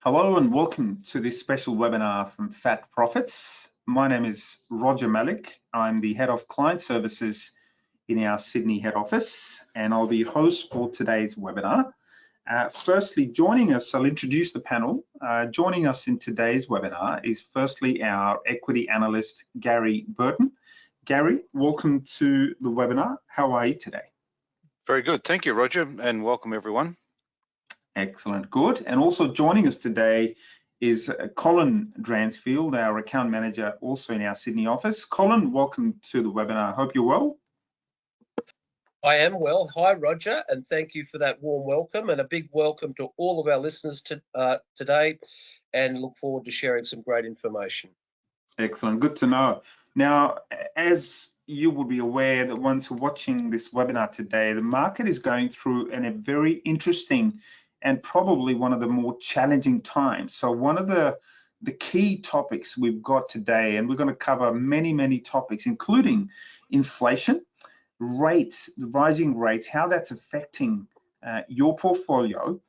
Hello and welcome to this special webinar from Fat Profits. My name is Roger Malik. I'm the Head of Client Services in our Sydney head office, and I'll be your host for today's webinar. Firstly, joining us, I'll introduce the panel. Joining us in today's webinar is firstly our equity analyst, Gary Burton. Gary, welcome to the webinar. How are you today? Very good. Thank you, Roger, and welcome everyone. Excellent, good. And also joining us today is Colin Dransfield, our account manager, also in our Sydney office. Colin, welcome to the webinar. I hope you're well. I am well. Hi, Roger, and thank you for that warm welcome, and a big welcome to all of our listeners today, and look forward to sharing some great information. Excellent, good to know. Now, as you will be aware that once watching this webinar today, the market is going through a very interesting and probably one of the more challenging times. So one of the key topics we've got today, and we're going to cover many topics, including inflation, rates, the rising rates, how that's affecting your portfolio,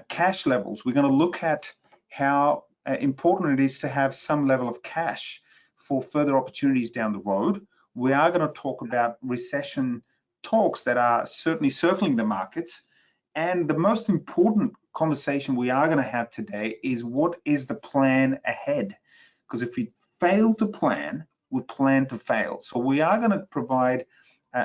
cash levels. We're going to look at how important it is to have some level of cash for further opportunities down the road. We are going to talk about recession talks that are certainly circling the markets. And the most important conversation we are going to have today is what is the plan ahead? Because if we fail to plan, we plan to fail. So we are going to provide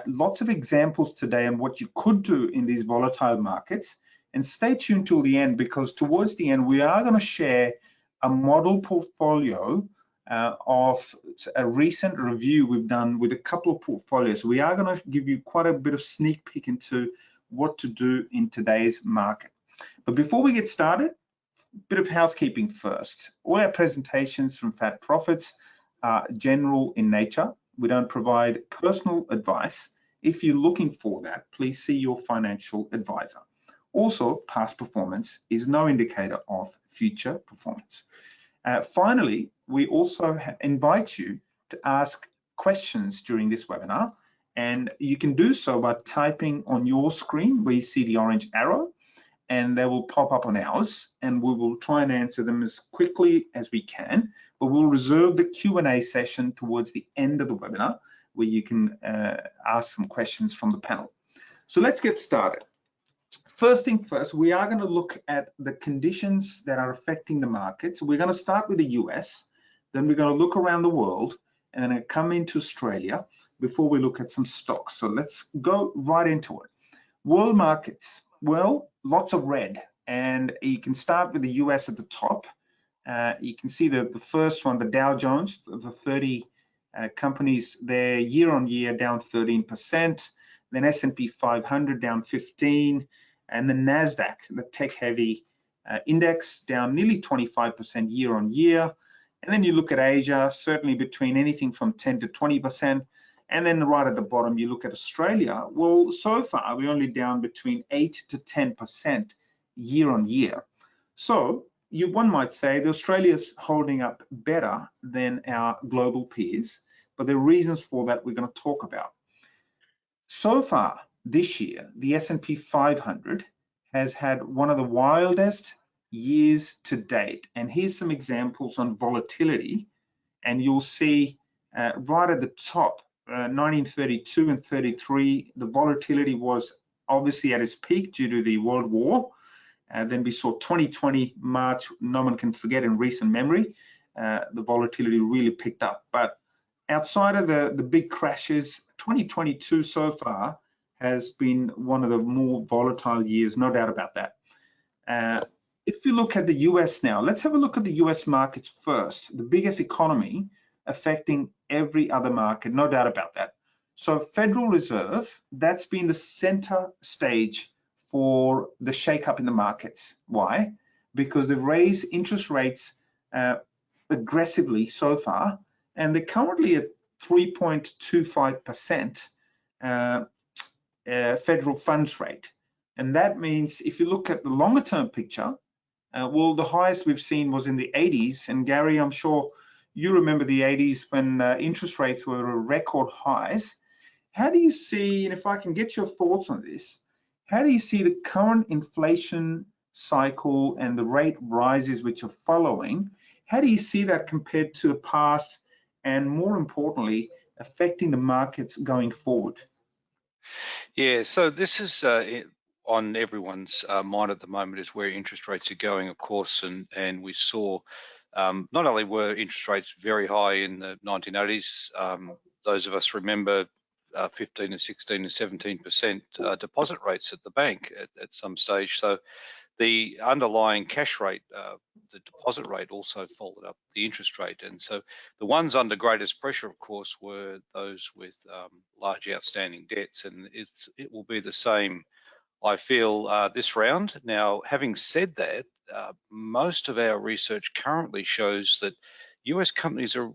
lots of examples today on what you could do in these volatile markets. And stay tuned till the end, because towards the end, we are going to share a model portfolio of a recent review we've done with a couple of portfolios. We are going to give you quite a bit of sneak peek into what to do in today's market. But before we get started, a bit of housekeeping first. All our presentations from Fat Profits are general in nature. We don't provide personal advice. If you're looking for that, please see your financial advisor. Also, past performance is no indicator of future performance. Finally, we also invite you to ask questions during this webinar, and you can do so by typing on your screen where you see the orange arrow, and they will pop up on ours, and we will try and answer them as quickly as we can, but we'll reserve the Q&A session towards the end of the webinar where you can ask some questions from the panel. So let's get started. First thing first, we are going to look at the conditions that are affecting the markets. We're going to start with the US, then we're going to look around the world, and then come into Australia before we look at some stocks. So let's go right into it. World markets, well, lots of red, and you can start with the US at the top. You can see the first one, the Dow Jones, the 30 companies there year on year down 13%, then S&P 500 down 15%, and the NASDAQ, the tech-heavy index, down nearly 25% year on year. And then you look at Asia, certainly between anything from 10 to 20%. And then right at the bottom, you look at Australia. Well, so far, we're only down between 8 to 10% year on year. So one might say that Australia's holding up better than our global peers, but there are reasons for that we're going to talk about. So far this year, the S&P 500 has had one of the wildest years to date. And here's some examples on volatility. And you'll see right at the top, 1932 and 33, the volatility was obviously at its peak due to the World War. Then we saw 2020 March, no one can forget in recent memory, the volatility really picked up. But outside of the big crashes, 2022 so far has been one of the more volatile years, no doubt about that. If you look at the US now, let's have a look at the US markets first, the biggest economy affecting every other market, no doubt about that. So Federal Reserve, that's been the center stage for the shakeup in the markets. Why? Because they've raised interest rates aggressively so far, and they're currently at 3.25% federal funds rate. And that means if you look at the longer term picture, well, the highest we've seen was in the 80s. And Gary, I'm sure you remember the 80s when interest rates were at record highs. How do you see, and if I can get your thoughts on this, how do you see the current inflation cycle and the rate rises which are following, how do you see that compared to the past, and more importantly, affecting the markets going forward? Yeah, so this is on everyone's mind at the moment, is where interest rates are going, of course, and we saw not only were interest rates very high in the 1980s, those of us remember 15 and 16 and 17% deposit rates at the bank at some stage. So the underlying cash rate, the deposit rate, also followed up the interest rate. And so the ones under greatest pressure, of course, were those with large outstanding debts. And it will be the same, I feel, this round. Now, having said that, most of our research currently shows that US companies are,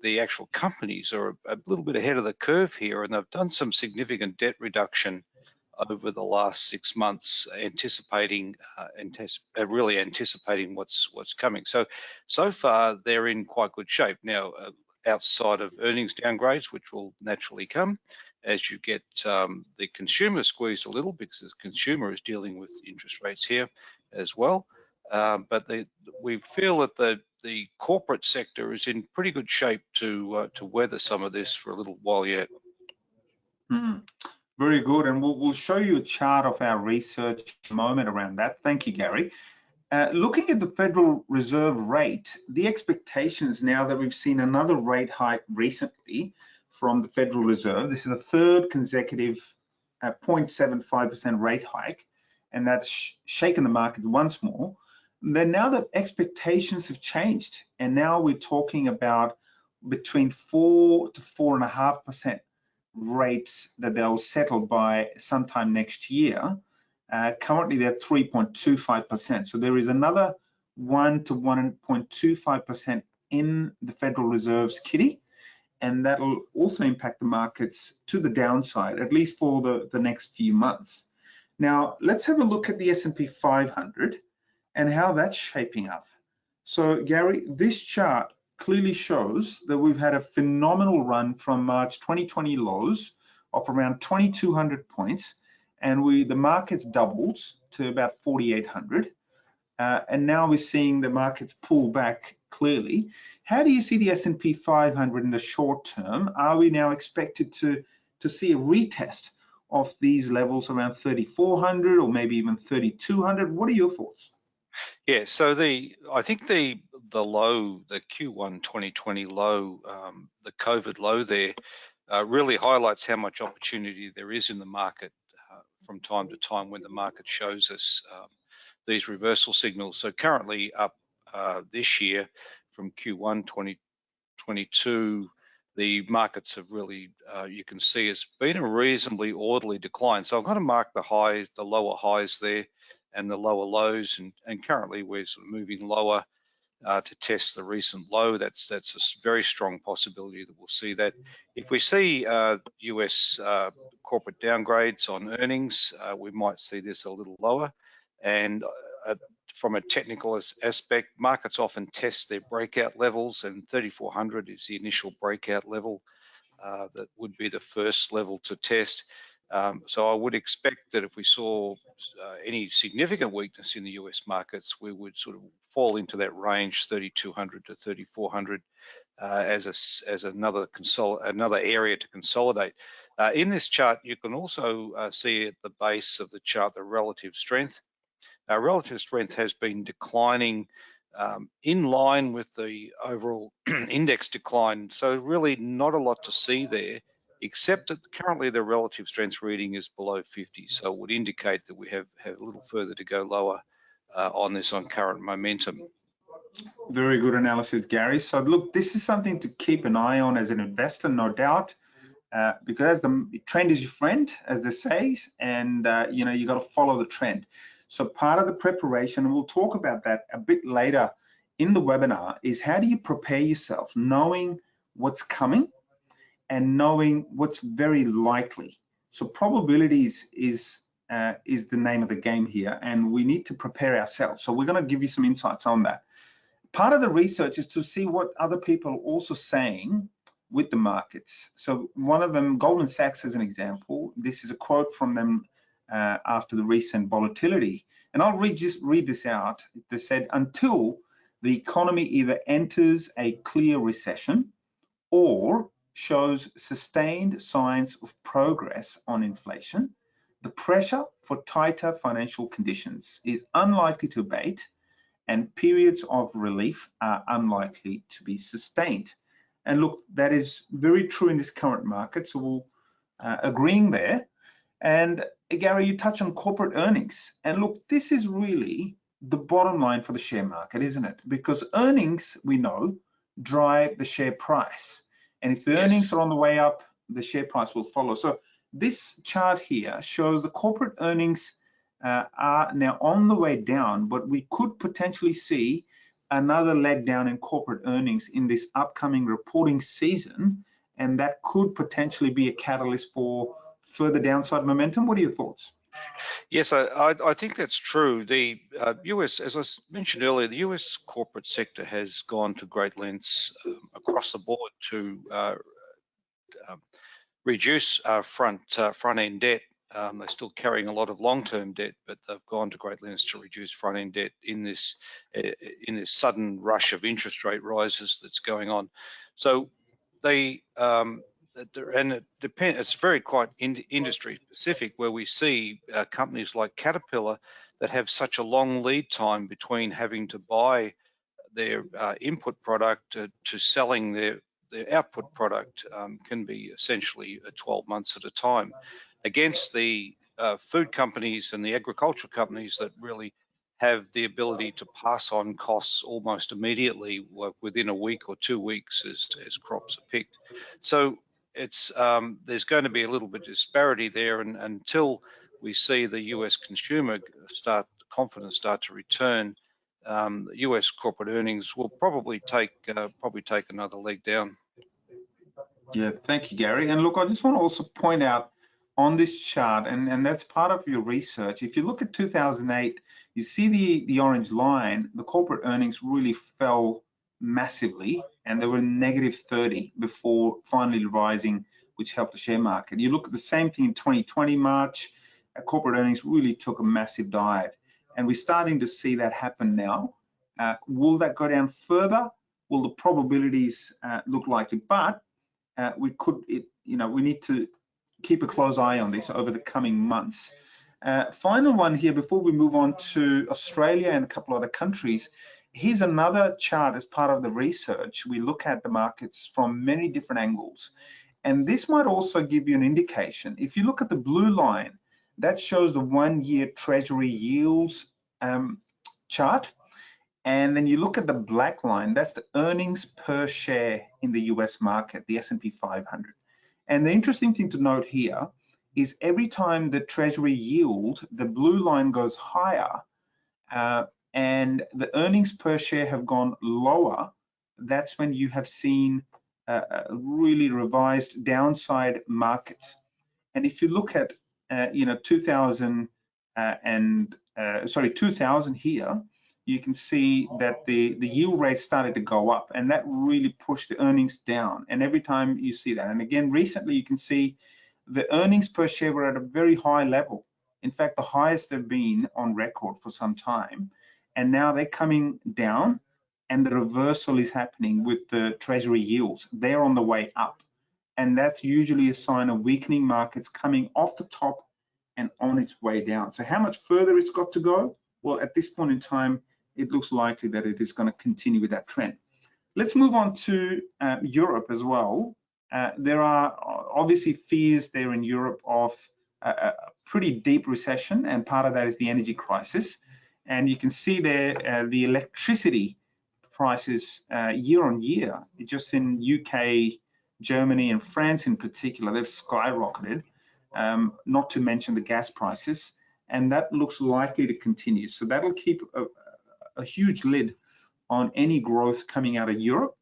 the actual companies are a little bit ahead of the curve here, and they've done some significant debt reduction over the last 6 months, really anticipating what's coming. So far they're in quite good shape. Now, outside of earnings downgrades, which will naturally come as you get the consumer squeezed a little, because the consumer is dealing with interest rates here as well. But we feel that the corporate sector is in pretty good shape to weather some of this for a little while yet. Very good, and we'll show you a chart of our research in a moment around that. Thank you, Gary. Looking at the Federal Reserve rate, the expectations now that we've seen another rate hike recently from the Federal Reserve, this is the third consecutive 0.75% rate hike, and that's shaken the market once more. Then now that expectations have changed, and now we're talking about between 4 to 4.5% rates that they'll settle by sometime next year. Currently they're 3.25%. So there is another 1 to 1.25% in the Federal Reserve's kitty, and that'll also impact the markets to the downside, at least for the next few months. Now, let's have a look at the S&P 500 and how that's shaping up. So, Gary, this chart clearly shows that we've had a phenomenal run from March 2020 lows of around 2,200 points, and the market's doubled to about 4,800. And now we're seeing the markets pull back clearly. How do you see the S&P 500 in the short term? Are we now expected to see a retest of these levels around 3,400 or maybe even 3,200? What are your thoughts? Yeah, so I think the low, the Q1 2020 low, the COVID low there, really highlights how much opportunity there is in the market from time to time when the market shows us these reversal signals. So currently up this year from Q1 2022, the markets have really, you can see it's been a reasonably orderly decline. So I'm going to mark the highs, the lower highs there, and the lower lows, and currently we're sort of moving lower to test the recent low. That's a very strong possibility that we'll see that. If we see US corporate downgrades on earnings, we might see this a little lower. And from a technical aspect, markets often test their breakout levels, and 3,400 is the initial breakout level. That would be the first level to test. So I would expect that if we saw any significant weakness in the US markets, we would sort of fall into that range, 3,200 to 3,400, as another area to consolidate. In this chart, you can also see at the base of the chart the relative strength. Our relative strength has been declining in line with the overall index decline. So really not a lot to see there, except that currently the relative strength reading is below 50. So it would indicate that we have a little further to go lower on current momentum. Very good analysis, Gary. So look, this is something to keep an eye on as an investor, no doubt, because the trend is your friend, as they say, and you got to follow the trend. So part of the preparation, and we'll talk about that a bit later in the webinar, is how do you prepare yourself, knowing what's coming and knowing what's very likely. So probabilities is the name of the game here, and we need to prepare ourselves. So we're going to give you some insights on that. Part of the research is to see what other people are also saying with the markets. So one of them, Goldman Sachs as an example, this is a quote from them after the recent volatility. And I'll read this out. They said, until the economy either enters a clear recession or shows sustained signs of progress on inflation, the pressure for tighter financial conditions is unlikely to abate, and periods of relief are unlikely to be sustained. And look, that is very true in this current market, so we'll agreeing there. And Gary, you touch on corporate earnings. And look, this is really the bottom line for the share market, isn't it? Because earnings, we know, drive the share price. And if the earnings are on the way up, the share price will follow. So this chart here shows the corporate earnings are now on the way down, but we could potentially see another leg down in corporate earnings in this upcoming reporting season, and that could potentially be a catalyst for further downside momentum. What are your thoughts? Yes, I think that's true. The US, as I mentioned earlier, the US corporate sector has gone to great lengths across the board to reduce front-end debt. They're still carrying a lot of long-term debt, but they've gone to great lengths to reduce front-end debt in this sudden rush of interest rate rises that's going on. So they and it depends. It's very quite industry specific, where we see companies like Caterpillar that have such a long lead time between having to buy their input product to selling their output product can be essentially 12 months at a time, against the food companies and the agricultural companies that really have the ability to pass on costs almost immediately, within a week or 2 weeks as crops are picked. So it's there's going to be a little bit of disparity there, and until we see the US consumer confidence start to return, US corporate earnings will probably take another leg down. Yeah, thank you, Gary. And look, I just want to also point out on this chart, and that's part of your research. If you look at 2008, you see the orange line, the corporate earnings really fell massively, and they were -30 before finally rising, which helped the share market. You look at the same thing in 2020 March, corporate earnings really took a massive dive, and we're starting to see that happen now. Will that go down further? Well, the probabilities look likely, but we need to keep a close eye on this over the coming months. Final one here before we move on to Australia and a couple other countries. Here's another chart as part of the research. We look at the markets from many different angles, and this might also give you an indication. If you look at the blue line, that shows the 1-year Treasury yields chart, and then you look at the black line, that's the earnings per share in the US market, the S&P 500. And the interesting thing to note here is every time the Treasury yield, the blue line goes higher, and the earnings per share have gone lower, that's when you have seen really revised downside markets. And if you look at 2000 here, you can see that the yield rate started to go up, and that really pushed the earnings down. And every time you see that, and again, recently you can see the earnings per share were at a very high level. In fact, the highest they've been on record for some time. And now they're coming down, and the reversal is happening with the Treasury yields. They're on the way up. And that's usually a sign of weakening markets coming off the top and on its way down. So how much further it's got to go? Well, at this point in time, it looks likely that it is going to continue with that trend. Let's move on to Europe as well. There are obviously fears there in Europe of a pretty deep recession, and part of that is the energy crisis. And you can see there the electricity prices year on year, just in UK, Germany, and France in particular, they've skyrocketed, not to mention the gas prices, and that looks likely to continue. So that'll keep a huge lid on any growth coming out of Europe.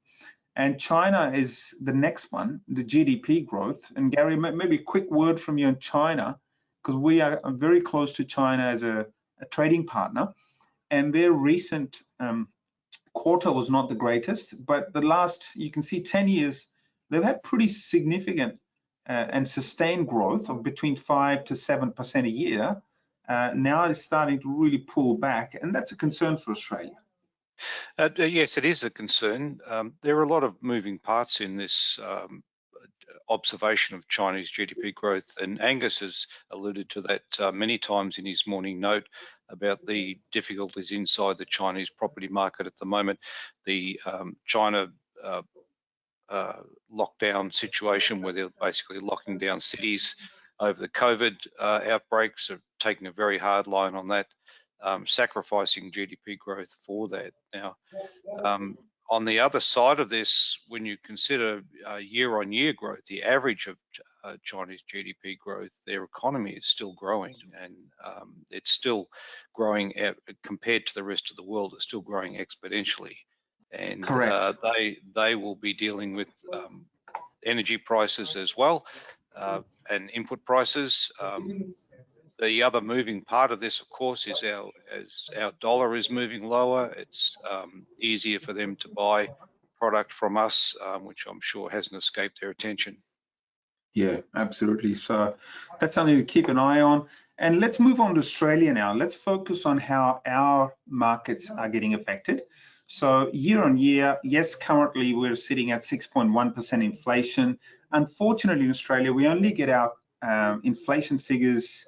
And China is the next one, the GDP growth. And Gary, maybe a quick word from you on China, because we are very close to China as a trading partner, and their recent quarter was not the greatest, but the last, you can see 10 years, they've had pretty significant and sustained growth of between 5 to 7% a year. now it's starting to really pull back, and that's a concern for Australia. Yes, it is a concern. There are a lot of moving parts in this observation of Chinese GDP growth, and Angus has alluded to that many times in his morning note about the difficulties inside the Chinese property market at the moment. The China lockdown situation where they're basically locking down cities over the COVID outbreaks, are taking a very hard line on that, sacrificing GDP growth for that. Now, on the other side of this, when you consider year-on-year growth, the average of Chinese GDP growth, their economy is still growing, and it's still growing compared to the rest of the world. It's still growing exponentially, and they will be dealing with energy prices as well, and input prices. The other moving part of this, of course, is as our dollar is moving lower, it's easier for them to buy product from us, which I'm sure hasn't escaped their attention. Yeah, absolutely. So that's something to keep an eye on. And let's move on to Australia now. Let's focus on how our markets are getting affected. So year on year, yes, currently we're sitting at 6.1% inflation. Unfortunately, in Australia, we only get our inflation figures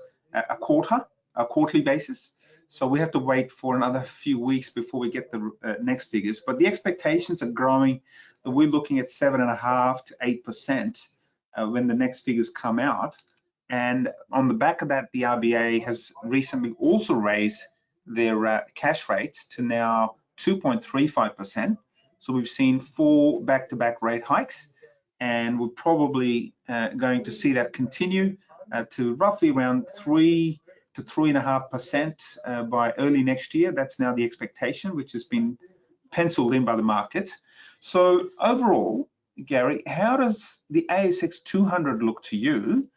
a quarterly basis. So we have to wait for another few weeks before we get the next figures. But the expectations are growing. We're looking at 7.5% to 8% when the next figures come out. And on the back of that, the RBA has recently also raised their cash rates to now 2.35%. So we've seen 4 back-to-back rate hikes, and we're probably going to see that continue to roughly around 3 to 3.5% by early next year. That's now the expectation, which has been penciled in by the markets. So overall, Gary, how does the ASX 200 look to you?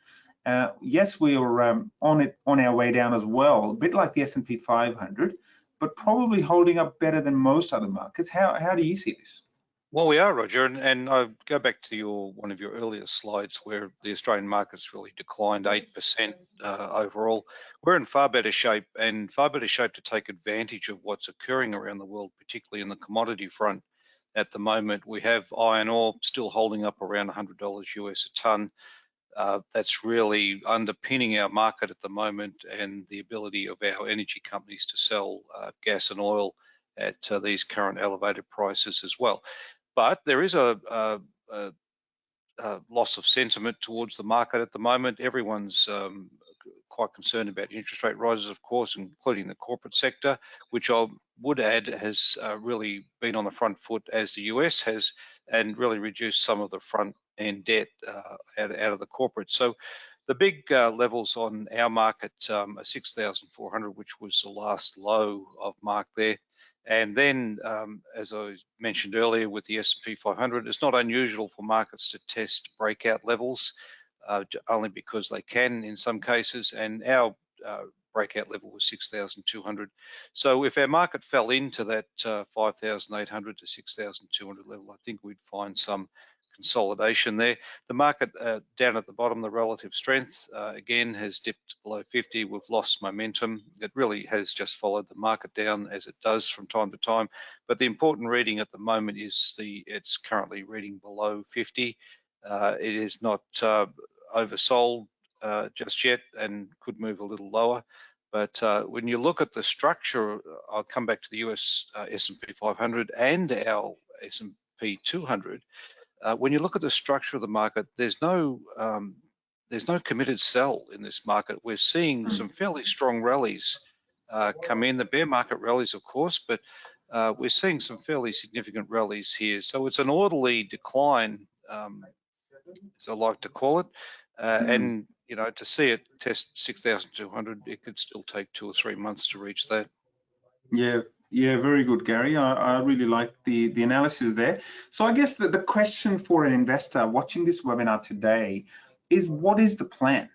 Yes, we are on our way down as well, a bit like the S&P 500, but probably holding up better than most other markets. How do you see this? Well, we are, Roger, and I go back to one of your earlier slides where the Australian market's really declined 8% overall. We're in far better shape, and far better shape to take advantage of what's occurring around the world, particularly in the commodity front. At the moment, we have iron ore still holding up around $100 US a tonne. That's really underpinning our market at the moment, and the ability of our energy companies to sell gas and oil at these current elevated prices as well. But there is a loss of sentiment towards the market at the moment. Everyone's quite concerned about interest rate rises, of course, including the corporate sector, which I would add has really been on the front foot as the US has, and really reduced some of the front end debt out of the corporate. So the big levels on our market are 6,400, which was the last low of mark there. And then, as I mentioned earlier with the S&P 500, it's not unusual for markets to test breakout levels, only because they can in some cases, and our breakout level was 6,200. So if our market fell into that 5,800 to 6,200 level, I think we'd find some consolidation there. The market down at the bottom, the relative strength, again, has dipped below 50. We've lost momentum. It really has just followed the market down, as it does from time to time. But the important reading at the moment is it's currently reading below 50. It is not oversold just yet, and could move a little lower. But when you look at the structure, I'll come back to the US S&P 500 and our S&P 200. When you look at the structure of the market, there's no committed sell in this market. We're seeing some fairly strong rallies come in, the bear market rallies, of course, but we're seeing some fairly significant rallies here. So it's an orderly decline, as I like to call it, and to see it test 6,200, it could still take 2 or 3 months to reach that. Yeah, very good, Gary. I really like the analysis there. So I guess the question for an investor watching this webinar today is, what is the plan?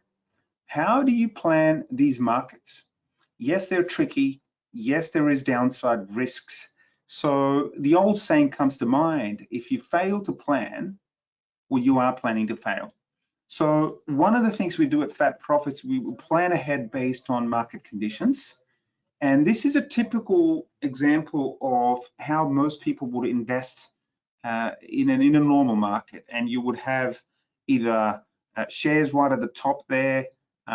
How do you plan these markets? Yes, they're tricky. Yes, there is downside risks. So the old saying comes to mind: if you fail to plan, well, you are planning to fail. So one of the things we do at Fat Profits, we will plan ahead based on market conditions. And this is a typical example of how most people would invest in a normal market. And you would have either shares right at the top there,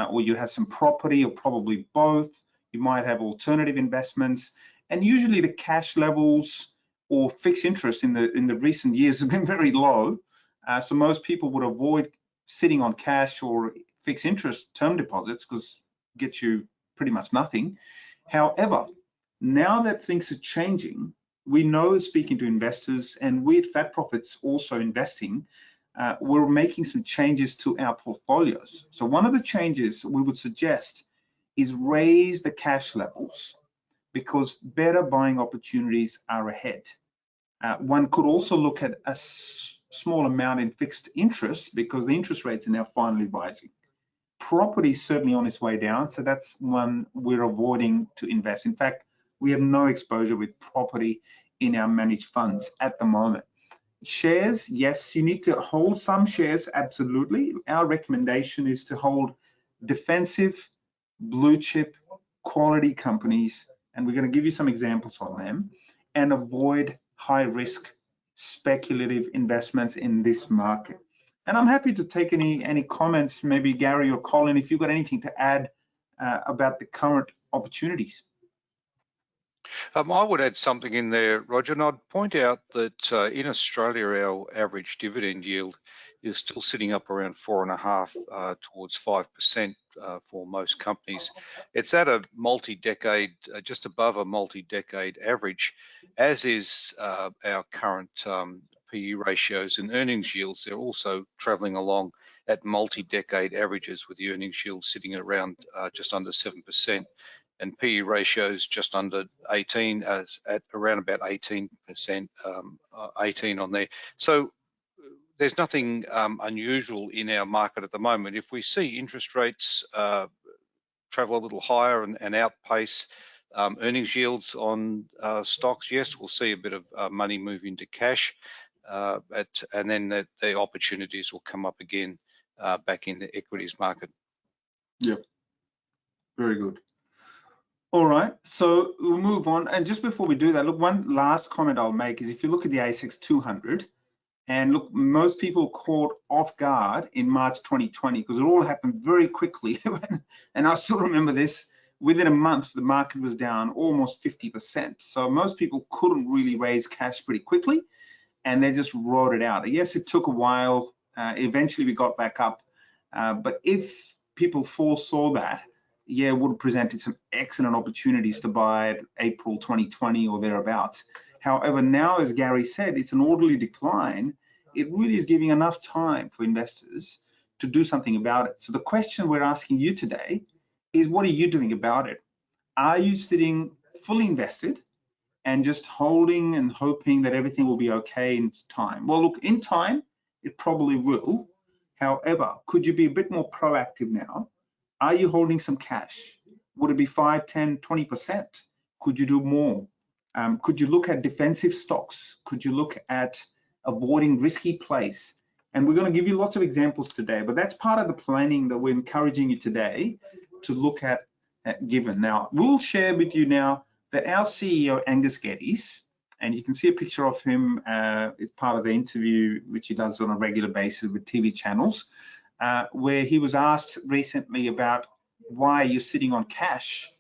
or you have some property, or probably both. You might have alternative investments, and usually the cash levels or fixed interest in the recent years have been very low. So most people would avoid sitting on cash or fixed interest term deposits because it gets you pretty much nothing. However, now that things are changing, we know, speaking to investors, and we at Fat Profits also investing, we're making some changes to our portfolios. So one of the changes we would suggest is raise the cash levels because better buying opportunities are ahead. One could also look at a small amount in fixed interest because the interest rates are now finally rising. Property is certainly on its way down, so that's one we're avoiding to invest. In fact, we have no exposure with property in our managed funds at the moment. Shares, yes, you need to hold some shares, absolutely. Our recommendation is to hold defensive, blue chip, quality companies, and we're going to give you some examples on them, and avoid high risk speculative investments in this market. And I'm happy to take any comments, maybe Gary or Colin, if you've got anything to add about the current opportunities. I would add something in there, Roger, and I'd point out that in Australia, our average dividend yield is still sitting up around 4.5% towards 5% for most companies. It's at a multi-decade, just above a multi-decade average, as is our current PE ratios and earnings yields. They're also traveling along at multi-decade averages, with the earnings yield sitting at around just under 7%. And PE ratios just under 18, at around about 18%, 18 on there. So there's nothing unusual in our market at the moment. If we see interest rates travel a little higher and outpace earnings yields on stocks, yes, we'll see a bit of money move into cash, and then the opportunities will come up again back in the equities market. Yep, very good. All right, so we'll move on. And just before we do that, look, one last comment I'll make is if you look at the ASX 200, and look, most people caught off guard in March 2020 because it all happened very quickly. And I still remember this, within a month, the market was down almost 50%. So most people couldn't really raise cash pretty quickly, and they just rode it out. Yes, it took a while. Eventually we got back up. But if people foresaw that, yeah, it would have presented some excellent opportunities to buy at April 2020 or thereabouts. However, now, as Gary said, it's an orderly decline. It really is giving enough time for investors to do something about it. So the question we're asking you today is, what are you doing about it? Are you sitting fully invested and just holding and hoping that everything will be okay in time? Well, look, in time, it probably will. However, could you be a bit more proactive now? Are you holding some cash? Would it be 5, 10, 20%? Could you do more? Could you look at defensive stocks? Could you look at avoiding risky plays? And we're going to give you lots of examples today, but that's part of the planning that we're encouraging you today to look at given. Now, we'll share with you now that our CEO, Angus Geddes, and you can see a picture of him as part of the interview, which he does on a regular basis with TV channels, where he was asked recently about why you're sitting on cash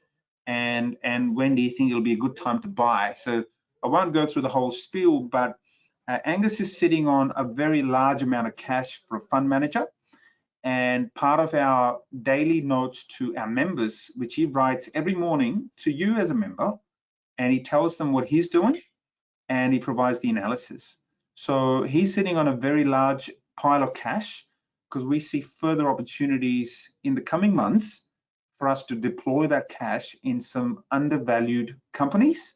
and when do you think it'll be a good time to buy. So I won't go through the whole spiel, but Angus is sitting on a very large amount of cash for a fund manager, and part of our daily notes to our members, which he writes every morning to you as a member, and he tells them what he's doing and he provides the analysis. So he's sitting on a very large pile of cash because we see further opportunities in the coming months for us to deploy that cash in some undervalued companies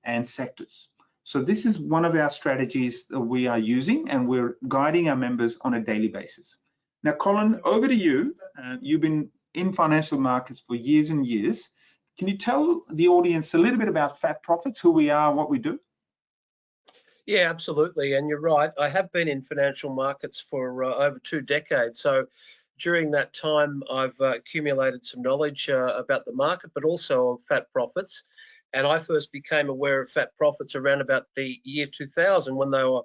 and sectors. So this is one of our strategies that we are using, and we're guiding our members on a daily basis. Now, Colin, over to you. You've been in financial markets for years and years. Can you tell the audience a little bit about Fat Profits, who we are, what we do? Yeah, absolutely. And you're right. I have been in financial markets for over 2 decades. So during that time, I've accumulated some knowledge about the market, but also of fat profits. And I first became aware of fat profits around about the year 2000 when they were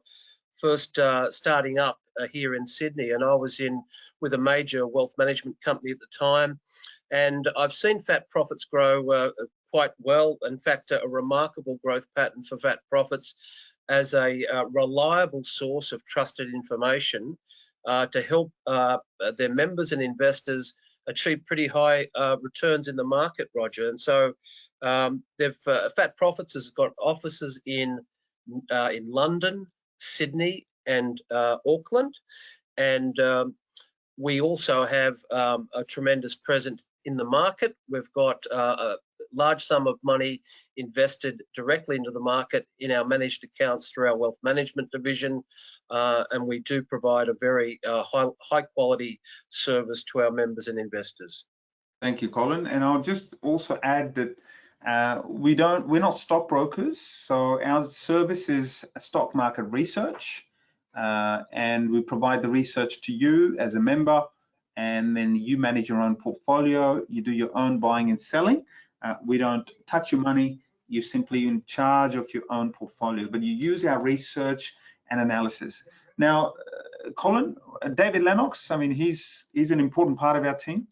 first starting up here in Sydney. And I was in with a major wealth management company at the time. And I've seen fat profits grow quite well. In fact, a remarkable growth pattern for fat profits as a reliable source of trusted information to help their members and investors achieve pretty high returns in the market, Roger. And so Fat Profits has got offices in London, Sydney, and Auckland, and we also have a tremendous presence in the market. We've got a large sum of money invested directly into the market in our managed accounts through our wealth management division, and we do provide a very high quality service to our members and investors. Thank you, Colin. And I'll just also add that we're not stockbrokers, so our service is stock market research. And we provide the research to you as a member, and then you manage your own portfolio. You do your own buying and selling. We don't touch your money. You're simply in charge of your own portfolio, but you use our research and analysis. Now, Colin, David Lennox, I mean, he's an important part of our team.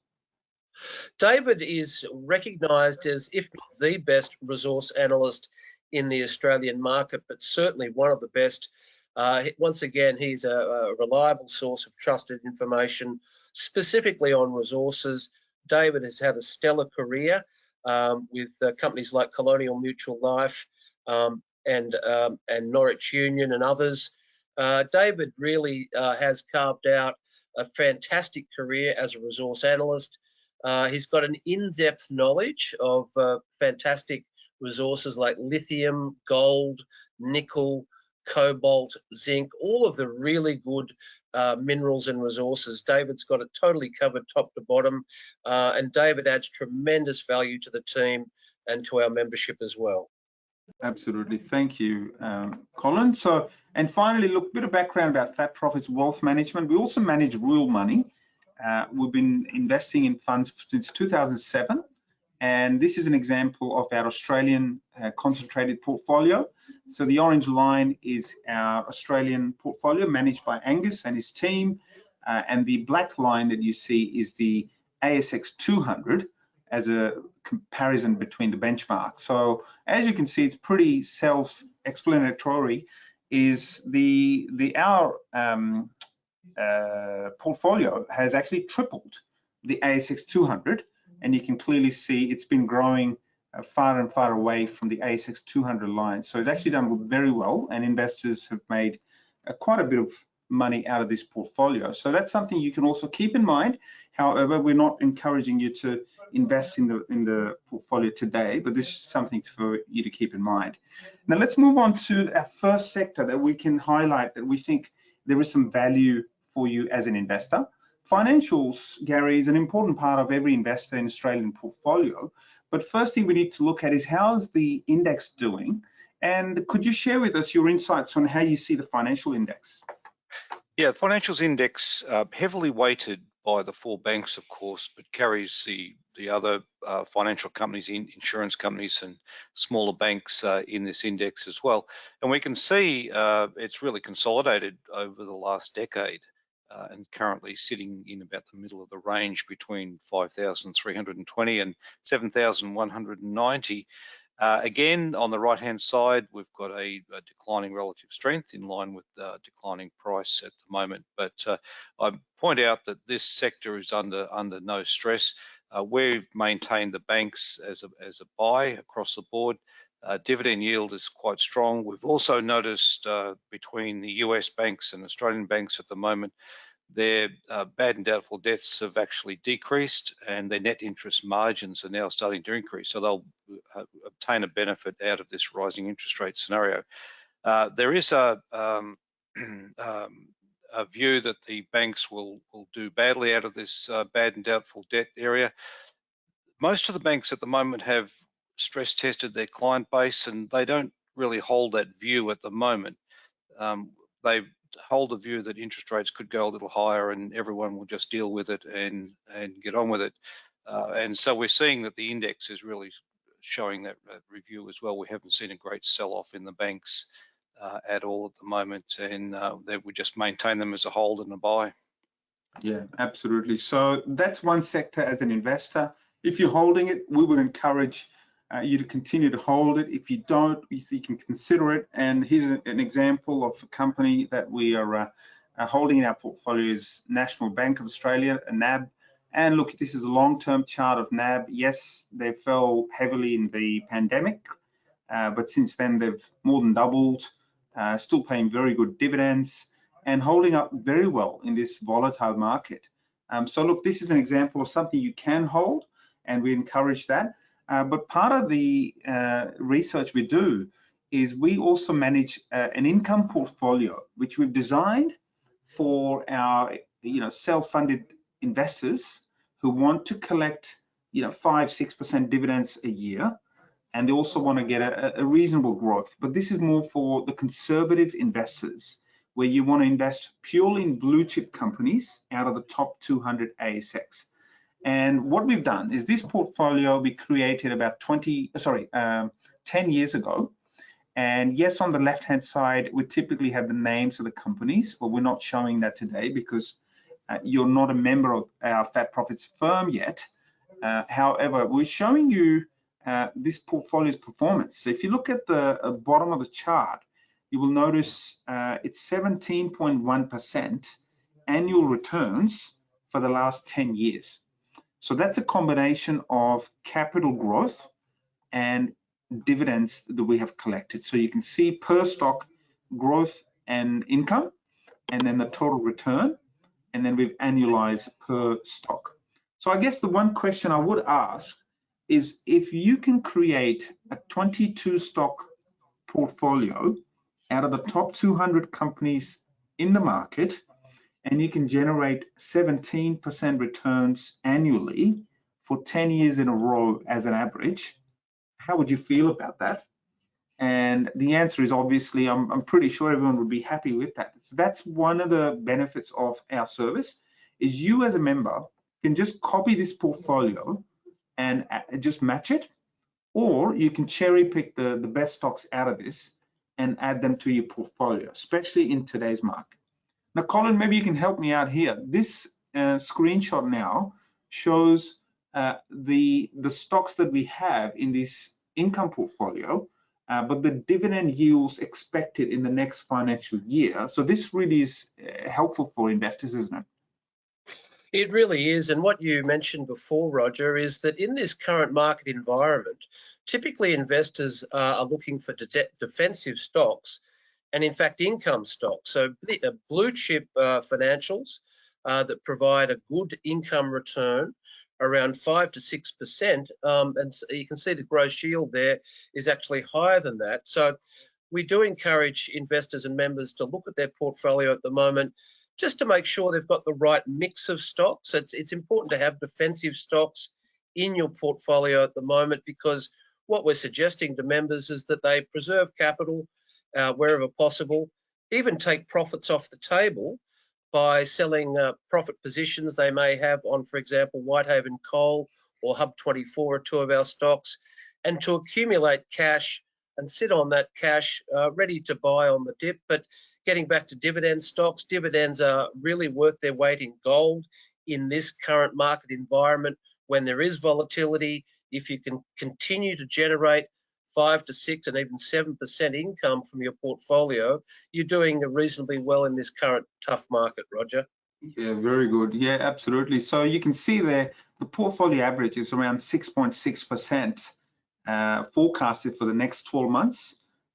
David is recognised as, if not the best resource analyst in the Australian market, but certainly one of the best. Once again, he's a reliable source of trusted information, specifically on resources. David has had a stellar career with companies like Colonial Mutual Life and Norwich Union and others. David really has carved out a fantastic career as a resource analyst. He's got an in-depth knowledge of fantastic resources like lithium, gold, nickel, cobalt, zinc, all of the really good minerals and resources. David's got it totally covered top to bottom, and David adds tremendous value to the team and to our membership as well. Absolutely, thank you, Colin. So, and finally, look, a bit of background about Fat Profits Wealth Management. We also manage real money. We've been investing in funds since 2007. And this is an example of our Australian concentrated portfolio. So the orange line is our Australian portfolio managed by Angus and his team. And the black line that you see is the ASX 200 as a comparison between the benchmarks. So as you can see, it's pretty self-explanatory. Is our portfolio has actually tripled the ASX 200. And you can clearly see it's been growing far and far away from the ASX 200 line. So it's actually done very well, and investors have made quite a bit of money out of this portfolio. So that's something you can also keep in mind. However, we're not encouraging you to invest in the portfolio today, but this is something for you to keep in mind. Now let's move on to our first sector that we can highlight that we think there is some value for you as an investor. Financials, Gary, is an important part of every investor in Australian portfolio. But first thing we need to look at is how's the index doing? And could you share with us your insights on how you see the financial index? Yeah, the financials index heavily weighted by the 4 banks, of course, but carries the other financial companies, insurance companies and smaller banks in this index as well. And we can see it's really consolidated over the last decade. And currently sitting in about the middle of the range between 5,320 and 7,190. Again, on the right-hand side, we've got a declining relative strength in line with declining price at the moment. But I point out that this sector is under no stress. We've maintained the banks as a buy across the board. Dividend yield is quite strong. We've also noticed between the US banks and Australian banks at the moment, their bad and doubtful debts have actually decreased, and their net interest margins are now starting to increase. So they'll obtain a benefit out of this rising interest rate scenario. There is a view that the banks will do badly out of this bad and doubtful debt area. Most of the banks at the moment have stress tested their client base, and they don't really hold that view at the moment. they hold the view that interest rates could go a little higher and everyone will just deal with it and get on with it. And so we're seeing that the index is really showing that review as well. We haven't seen a great sell-off in the banks at all at the moment, and that we just maintain them as a hold and a buy. Yeah, absolutely. So that's one sector as an investor. If you're holding it, we would encourage you to continue to hold it. If you don't, you can consider it. And here's an example of a company that we are holding in our portfolio is National Bank of Australia, NAB. And look, this is a long-term chart of NAB. Yes, they fell heavily in the pandemic, but since then they've more than doubled, still paying very good dividends and holding up very well in this volatile market. So look, this is an example of something you can hold, and we encourage that. But part of the research we do is we also manage an income portfolio, which we've designed for our self-funded investors who want to collect 5-6% dividends a year, and they also want to get a reasonable growth. But this is more for the conservative investors, where you want to invest purely in blue chip companies out of the top 200 ASX. And what we've done is this portfolio we created about 10 years ago. And yes, on the left-hand side, we typically have the names of the companies, but we're not showing that today because you're not a member of our Fat Profits firm yet. However, we're showing you this portfolio's performance. So if you look at the bottom of the chart, you will notice it's 17.1% annual returns for the last 10 years. So that's a combination of capital growth and dividends that we have collected. So you can see per stock growth and income, and then the total return, and then we've annualized per stock. So I guess the one question I would ask is if you can create a 22 stock portfolio out of the top 200 companies in the market, and you can generate 17% returns annually for 10 years in a row as an average, how would you feel about that? And the answer is obviously, I'm pretty sure everyone would be happy with that. So that's one of the benefits of our service, is you as a member can just copy this portfolio and just match it, or you can cherry pick the best stocks out of this and add them to your portfolio, especially in today's market. Now, Colin, maybe you can help me out here. This screenshot now shows the stocks that we have in this income portfolio, but the dividend yields expected in the next financial year. So this really is helpful for investors, isn't it? It really is. And what you mentioned before, Roger, is that in this current market environment, typically investors are looking for defensive stocks and in fact income stocks. So blue chip financials that provide a good income return around 5 to 6%, and so you can see the gross yield there is actually higher than that. So we do encourage investors and members to look at their portfolio at the moment just to make sure they've got the right mix of stocks. It's important to have defensive stocks in your portfolio at the moment, because what we're suggesting to members is that they preserve capital wherever possible, even take profits off the table by selling profit positions they may have on, for example, Whitehaven Coal or Hub24 are two of our stocks, and to accumulate cash and sit on that cash ready to buy on the dip. But getting back to dividend stocks, dividends are really worth their weight in gold in this current market environment when there is volatility. If you can continue to generate 5 to 6 and even 7% income from your portfolio, you're doing reasonably well in this current tough market, Roger. Yeah, very good. Yeah, absolutely. So you can see there, the portfolio average is around 6.6% forecasted for the next 12 months.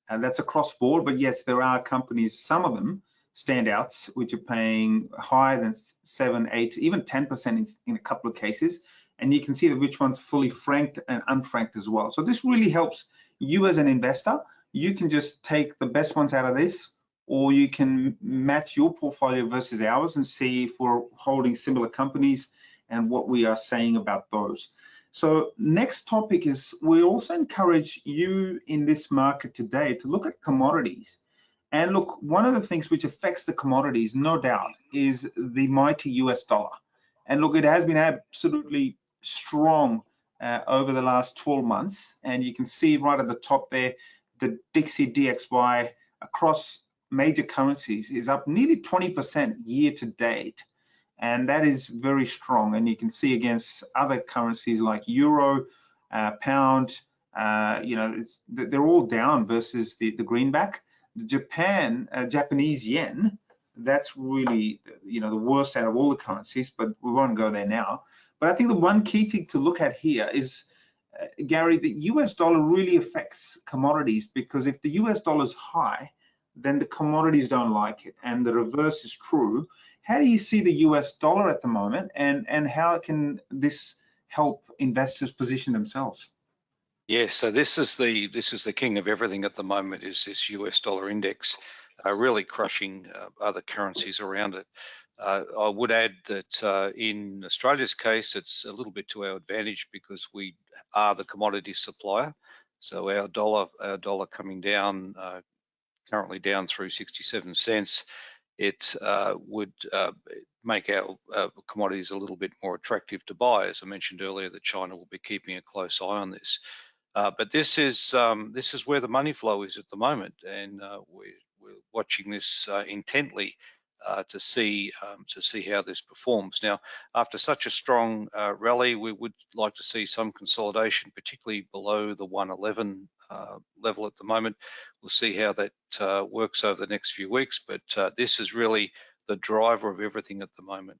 And that's across board, but yes, there are companies, some of them standouts, which are paying higher than 7, 8, even 10% in a couple of cases. And you can see that which one's fully franked and unfranked as well. So this really helps you as an investor. You can just take the best ones out of this, or you can match your portfolio versus ours and see if we're holding similar companies and what we are saying about those. So next topic is we also encourage you in this market today to look at commodities. And look, one of the things which affects the commodities, no doubt, is the mighty US dollar. And look, it has been absolutely strong over the last 12 months. And you can see right at the top there, the Dixie DXY across major currencies is up nearly 20% year to date. And that is very strong. And you can see against other currencies like euro, pound, they're all down versus the greenback. The Japanese yen, that's really, the worst out of all the currencies, but we won't go there now. But I think the one key thing to look at here is, Gary, the US dollar really affects commodities, because if the US dollar is high, then the commodities don't like it, and the reverse is true. How do you see the US dollar at the moment, and how can this help investors position themselves? Yes, so this is the king of everything at the moment, is this US dollar index, really crushing other currencies around it. I would add that in Australia's case, it's a little bit to our advantage because we are the commodity supplier. So our dollar coming down, currently down through 67 cents, it would make our commodities a little bit more attractive to buy. As I mentioned earlier, that China will be keeping a close eye on this. But this is where the money flow is at the moment, and we're watching this intently to see how this performs. Now, after such a strong rally, we would like to see some consolidation, particularly below the 111 level at the moment. We'll see how that works over the next few weeks, but this is really the driver of everything at the moment.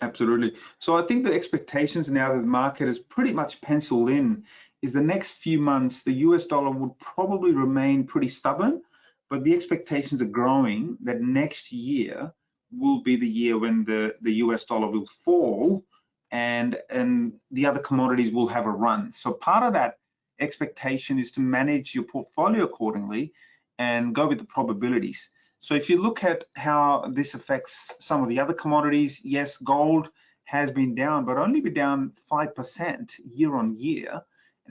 Absolutely. So I think the expectations now that the market is pretty much penciled in is the next few months, the US dollar would probably remain pretty stubborn, but the expectations are growing that next year will be the year when the US dollar will fall and the other commodities will have a run. So part of that expectation is to manage your portfolio accordingly and go with the probabilities. So if you look at how this affects some of the other commodities, yes, gold has been down, but only been down 5% year on year.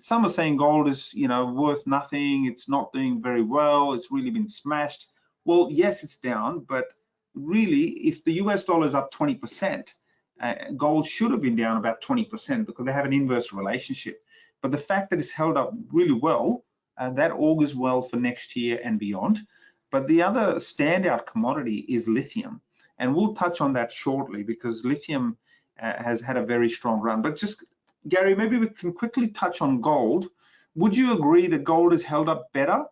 Some are saying gold is, worth nothing. It's not doing very well. It's really been smashed. Well, yes, it's down, but really, if the US dollar is up 20%, gold should have been down about 20% because they have an inverse relationship. But the fact that it's held up really well, that augurs well for next year and beyond. But the other standout commodity is lithium. And we'll touch on that shortly because lithium has had a very strong run. But just, Gary, maybe we can quickly touch on gold. Would you agree that gold has held up better?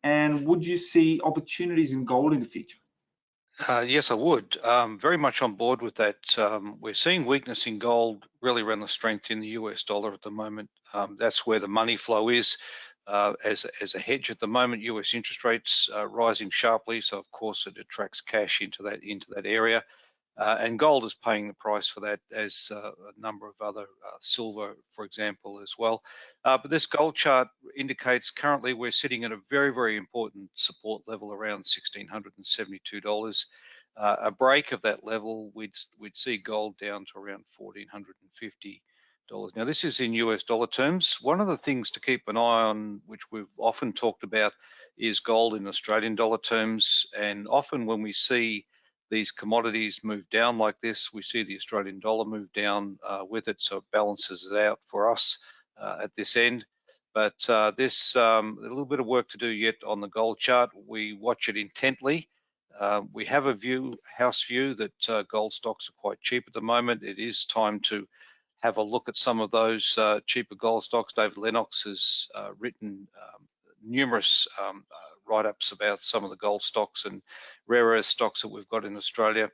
And would you see opportunities in gold in the future? Yes, I would. Very much on board with that. We're seeing weakness in gold really around the strength in the US dollar at the moment. That's where the money flow is. As a hedge at the moment, US interest rates rising sharply, so of course it attracts cash into that area. And gold is paying the price for that, as a number of other, silver, for example, as well. But this gold chart indicates currently we're sitting at a very, very important support level around $1,672. A break of that level, we'd see gold down to around $1,450. Now, this is in US dollar terms. One of the things to keep an eye on, which we've often talked about, is gold in Australian dollar terms. And often when we see these commodities move down like this, we see the Australian dollar move down with it, so it balances it out for us at this end. But this a little bit of work to do yet on the gold chart. We watch it intently. We have a house view that gold stocks are quite cheap at the moment. It is time to have a look at some of those cheaper gold stocks. David Lennox has written numerous write-ups about some of the gold stocks and rare earth stocks that we've got in Australia.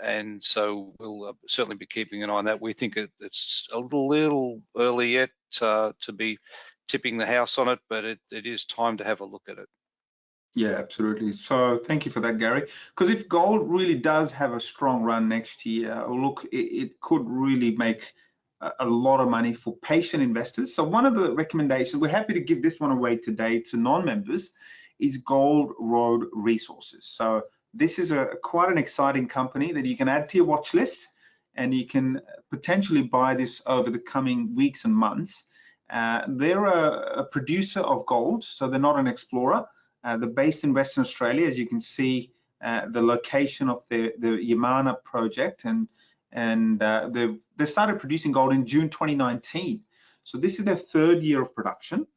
And so we'll certainly be keeping an eye on that. We think it's a little early yet to be tipping the house on it, but it is time to have a look at it. Yeah, absolutely. So thank you for that, Gary. Because if gold really does have a strong run next year, look, it could really make a lot of money for patient investors. So one of the recommendations, we're happy to give this one away today to non-members, is Gold Road Resources. So this is quite an exciting company that you can add to your watch list, and you can potentially buy this over the coming weeks and months. They're a producer of gold, so they're not an explorer. They're based in Western Australia, as you can see the location of the Yamana project, and they started producing gold in June 2019. So this is their third year of production,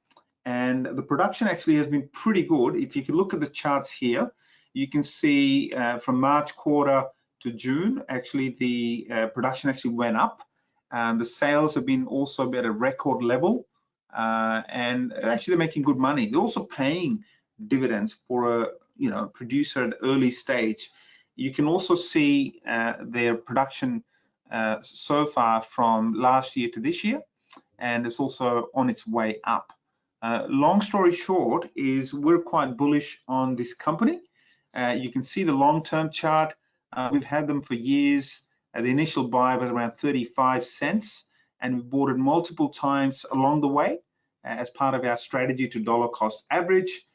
and the production actually has been pretty good. If you can look at the charts here, you can see from March quarter to June, actually the production actually went up, and the sales have been also at a record level, and actually they're making good money. They're also paying dividends for a producer at early stage. You can also see their production so far from last year to this year, and it's also on its way up. Long story short is we're quite bullish on this company. You can see the long-term chart. We've had them for years. The initial buy was around 35 cents, and we've bought it multiple times along the way as part of our strategy to dollar cost average.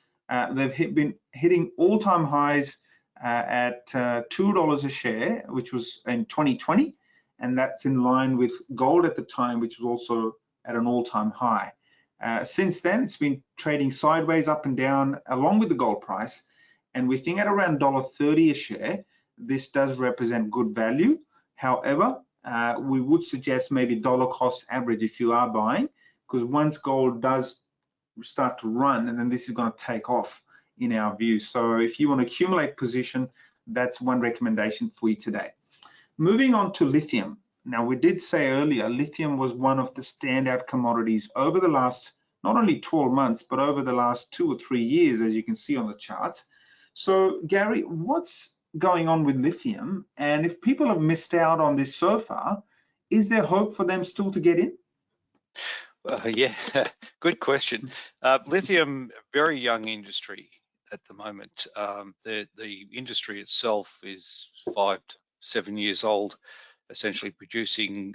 They've been hitting all-time highs at $2 a share, which was in 2020, and that's in line with gold at the time, which was also at an all-time high. Since then, it's been trading sideways up and down along with the gold price, and we think at around $1.30 a share, this does represent good value. However, we would suggest maybe dollar cost average if you are buying, because once gold does start to run, and then this is going to take off in our view. So if you want to accumulate position, that's one recommendation for you today. Moving on to lithium. Now, we did say earlier, lithium was one of the standout commodities over the last, not only 12 months, but over the last 2 or 3 years, as you can see on the charts. So Gary, what's going on with lithium? And if people have missed out on this so far, is there hope for them still to get in? Yeah, good question. Lithium, very young industry at the moment. The industry itself is 5 to 7 years old. Essentially producing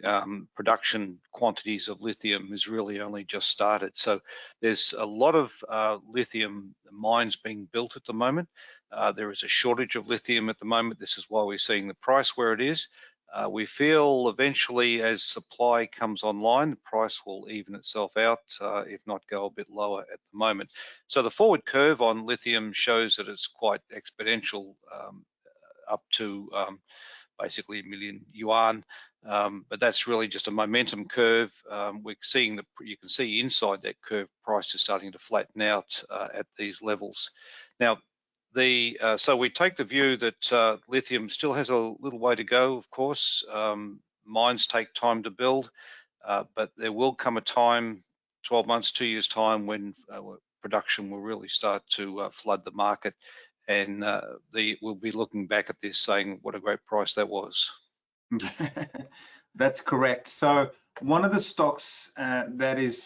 production quantities of lithium is really only just started. So there's a lot of lithium mines being built at the moment. There is a shortage of lithium at the moment. This is why we're seeing the price where it is. We feel eventually as supply comes online, the price will even itself out, if not go a bit lower at the moment. So the forward curve on lithium shows that it's quite exponential, up to basically 1 million yuan, but that's really just a momentum curve. We're seeing you can see inside that curve, price is starting to flatten out at these levels. Now, so we take the view that lithium still has a little way to go. Of course, mines take time to build, but there will come a time, 12 months, 2 years time, when production will really start to flood the market. And we'll be looking back at this saying, what a great price that was. That's correct. So one of the stocks that is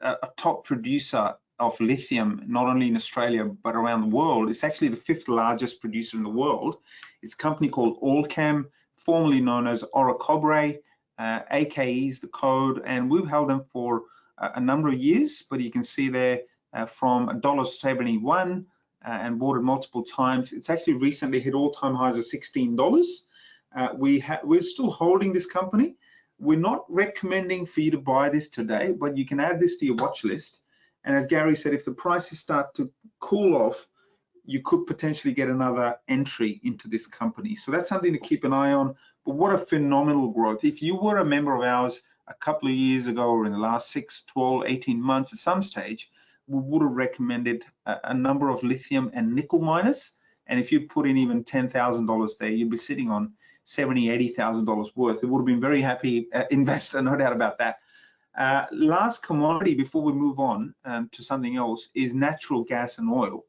a top producer of lithium, not only in Australia, but around the world, it's actually the 5th largest producer in the world. It's a company called Allkem, formerly known as Orocobre. AKE is the code, and we've held them for a number of years, but you can see there from $1.71, and bought it multiple times. It's actually recently hit all-time highs of $16. We're still holding this company. We're not recommending for you to buy this today, but you can add this to your watch list. And as Gary said, if the prices start to cool off, you could potentially get another entry into this company. So that's something to keep an eye on. But what a phenomenal growth. If you were a member of ours a couple of years ago, or in the last 6, 12, 18 months at some stage, we would have recommended a number of lithium and nickel miners. And if you put in even $10,000 there, you'd be sitting on $70,000, $80,000 worth. It would have been very happy investor, no doubt about that. Last commodity before we move on to something else is natural gas and oil.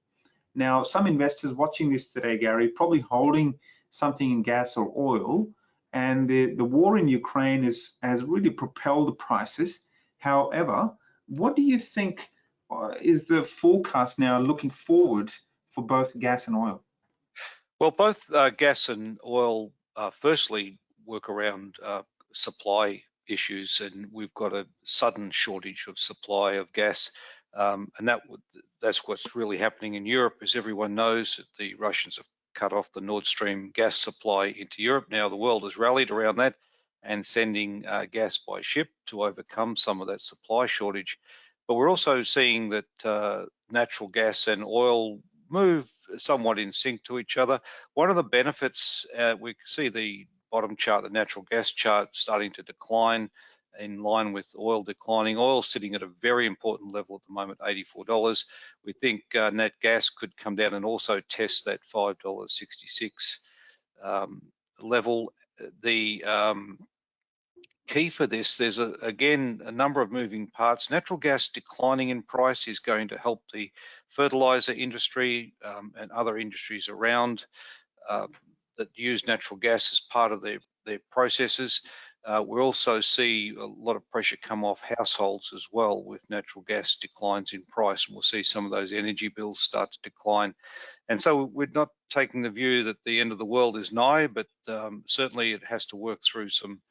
Now, some investors watching this today, Gary, probably holding something in gas or oil, and the war in Ukraine has really propelled the prices. However, what do you think is the forecast now looking forward for both gas and oil? Well, both gas and oil firstly work around supply issues, and we've got a sudden shortage of supply of gas, and that's what's really happening in Europe. As everyone knows, the Russians have cut off the Nord Stream gas supply into Europe. Now the world has rallied around that and sending gas by ship to overcome some of that supply shortage. But we're also seeing that natural gas and oil move somewhat in sync to each other. One of the benefits, we can see the bottom chart, the natural gas chart, starting to decline in line with oil declining. Oil sitting at a very important level at the moment, $84. We think net gas could come down and also test that $5.66 level. The key for this, there's again a number of moving parts. Natural gas declining in price is going to help the fertilizer industry and other industries around that use natural gas as part of their processes. We also see a lot of pressure come off households as well with natural gas declines in price, and we'll see some of those energy bills start to decline. And so we're not taking the view that the end of the world is nigh, but certainly it has to work through some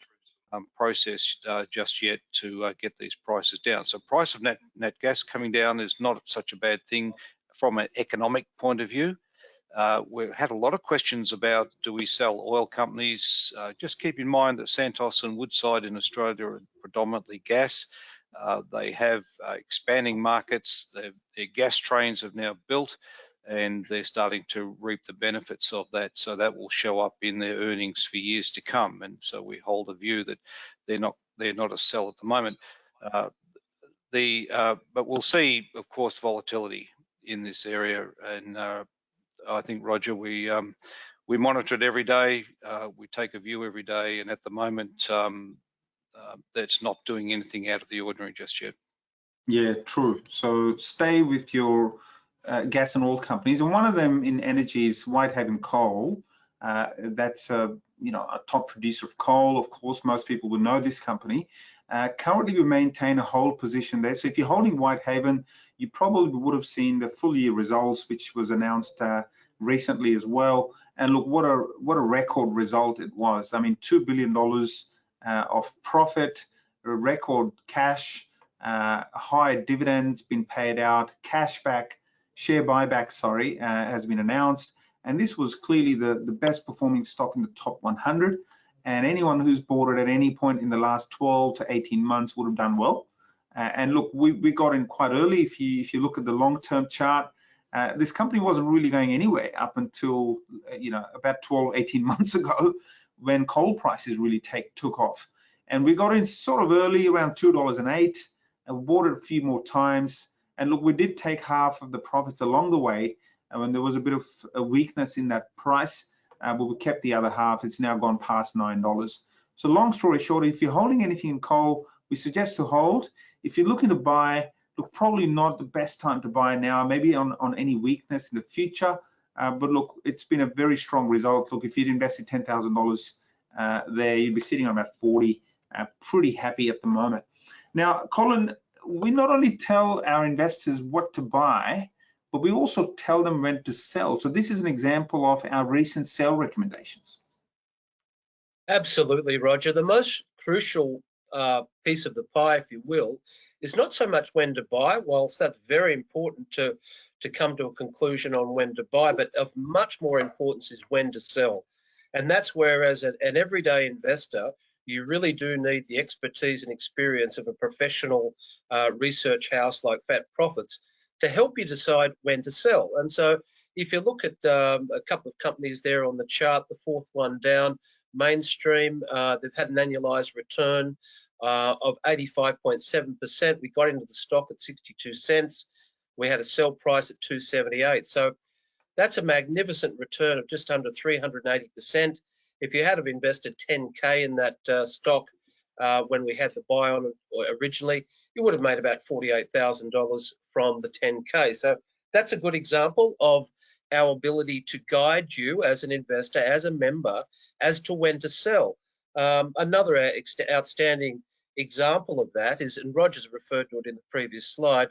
process just yet to get these prices down. So price of net gas coming down is not such a bad thing from an economic point of view. We've had a lot of questions about, do we sell oil companies? Just keep in mind that Santos and Woodside in Australia are predominantly gas. They have expanding markets. Their gas trains have now built, and they're starting to reap the benefits of that. So that will show up in their earnings for years to come. And so we hold a view that they're not a sell at the moment. But we'll see, of course, volatility in this area. And I think, Roger, we monitor it every day. We take a view every day, and at the moment, that's not doing anything out of the ordinary just yet. Yeah, true. So stay with your gas and oil companies, and one of them in energy is Whitehaven Coal. That's a top producer of coal. Of course, most people will know this company. Currently, we maintain a hold position there. So if you're holding Whitehaven, you probably would have seen the full year results, which was announced recently as well. And look, what a record result it was. I mean, $2 billion of profit, record cash, high dividends been paid out, share buyback, has been announced. And this was clearly the best performing stock in the top 100. And anyone who's bought it at any point in the last 12 to 18 months would have done well. And look, we got in quite early. If you look at the long-term chart, this company wasn't really going anywhere up until about 12, 18 months ago, when coal prices really took off. And we got in sort of early, around $2.08, and bought it a few more times. And look, we did take half of the profits along the way, and when there was a bit of a weakness in that price, but we kept the other half. It's now gone past $9. So long story short, if you're holding anything in coal, we suggest to hold. If you're looking to buy, look, probably not the best time to buy now, maybe on any weakness in the future. But look, it's been a very strong result. Look, if you'd invested $10,000 there, you'd be sitting on about 40, pretty happy at the moment. Now, Colin, we not only tell our investors what to buy, but we also tell them when to sell. So this is an example of our recent sell recommendations. Absolutely, Roger. The most crucial piece of the pie, if you will, is not so much when to buy, whilst that's very important to come to a conclusion on when to buy, but of much more importance is when to sell. And that's where, as an everyday investor, you really do need the expertise and experience of a professional research house like Fat Profits to help you decide when to sell. And so if you look at a couple of companies there on the chart, the fourth one down, Mainstream, they've had an annualized return of 85.7%. We got into the stock at 62 cents. We had a sell price at 278. So that's a magnificent return of just under 380%. If you had have invested 10K in that stock when we had the buy on it originally, you would have made about $48,000 from the 10K. So that's a good example of our ability to guide you as an investor, as a member, as to when to sell. Another outstanding example of that is, and Roger's referred to it in the previous slide,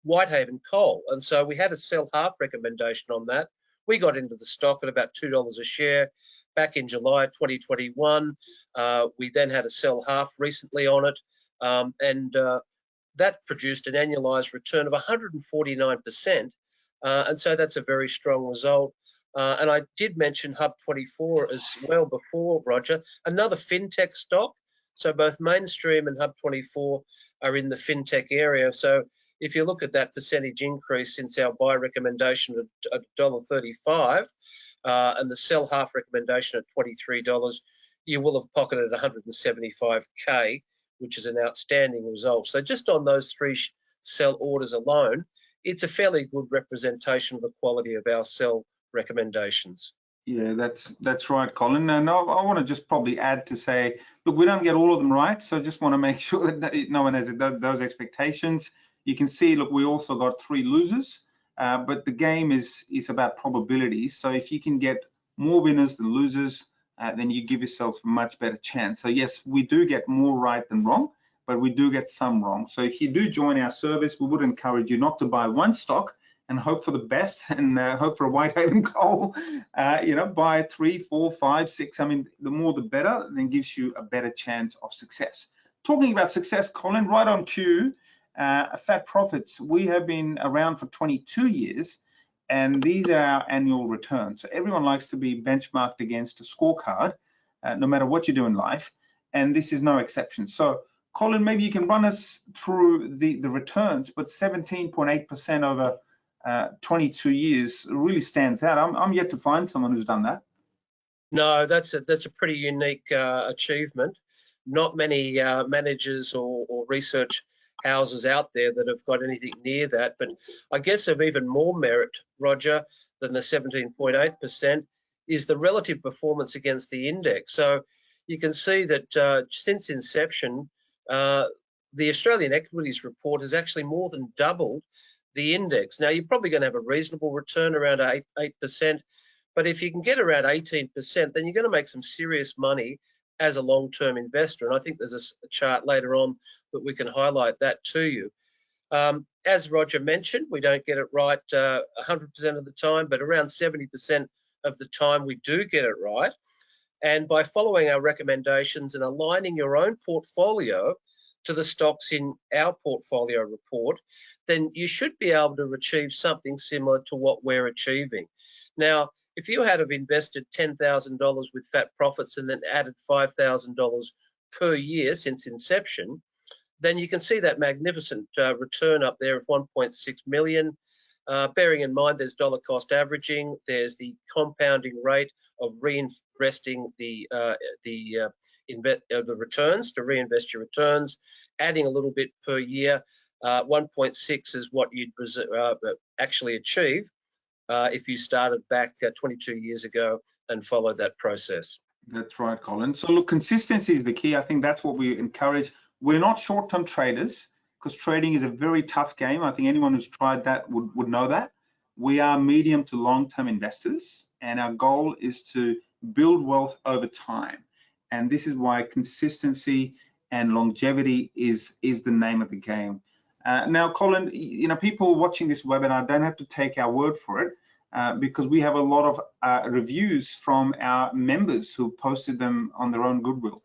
Whitehaven Coal. And so we had a sell half recommendation on that. We got into the stock at about $2 a share back in July 2021. We then had a sell half recently on it, and that produced an annualized return of 149%. And so that's a very strong result. And I did mention Hub24 as well before, Roger, another fintech stock. So both Mainstream and Hub24 are in the fintech area. So if you look at that percentage increase since our buy recommendation at $1.35 and the sell half recommendation at $23, you will have pocketed 175K, which is an outstanding result. So just on those 3 sell orders alone, it's a fairly good representation of the quality of our sell recommendations. Yeah, that's right, Colin. And I want to just probably add to say, look, we don't get all of them right, so just want to make sure that no one has those expectations. You can see, look, we also got 3 losers, but the game is about probability. So if you can get more winners than losers, then you give yourself a much better chance. So yes, we do get more right than wrong, but we do get some wrong. So if you do join our service, we would encourage you not to buy one stock and hope for the best and hope for a Whitehaven Coal. Buy 3, 4, 5, 6. I mean, the more the better, then gives you a better chance of success. Talking about success, Colin, right on cue, Fat Profits. We have been around for 22 years, and these are our annual returns. So everyone likes to be benchmarked against a scorecard, no matter what you do in life, and this is no exception. So, Colin, maybe you can run us through the returns, but 17.8% over 22 years really stands out. I'm yet to find someone who's done that. No, that's a pretty unique achievement. Not many managers or research houses out there that have got anything near that. But I guess of even more merit, Roger, than the 17.8% is the relative performance against the index. So you can see that since inception, the Australian Equities Report has actually more than doubled the index. Now, you're probably going to have a reasonable return around 8%, but if you can get around 18%, then you're going to make some serious money as a long-term investor. And I think there's a chart later on that we can highlight that to you. As Roger mentioned, we don't get it right 100% of the time, but around 70% of the time we do get it right. And by following our recommendations and aligning your own portfolio to the stocks in our portfolio report, then you should be able to achieve something similar to what we're achieving. Now, if you had have invested $10,000 with Fat Profits and then added $5,000 per year since inception, then you can see that magnificent return up there of 1.6 million. Bearing in mind there's dollar cost averaging, there's the compounding rate of reinvesting the returns, to reinvest your returns, adding a little bit per year. 1.6 is what you'd actually achieve if you started back 22 years ago and followed that process. That's right, Colin. So look, consistency is the key. I think that's what we encourage. We're not short-term traders, because trading is a very tough game. I think anyone who's tried that would know that. We are medium to long-term investors, and our goal is to build wealth over time. And this is why consistency and longevity is the name of the game. Now, Colin, people watching this webinar don't have to take our word for it, because we have a lot of reviews from our members who posted them on their own goodwill.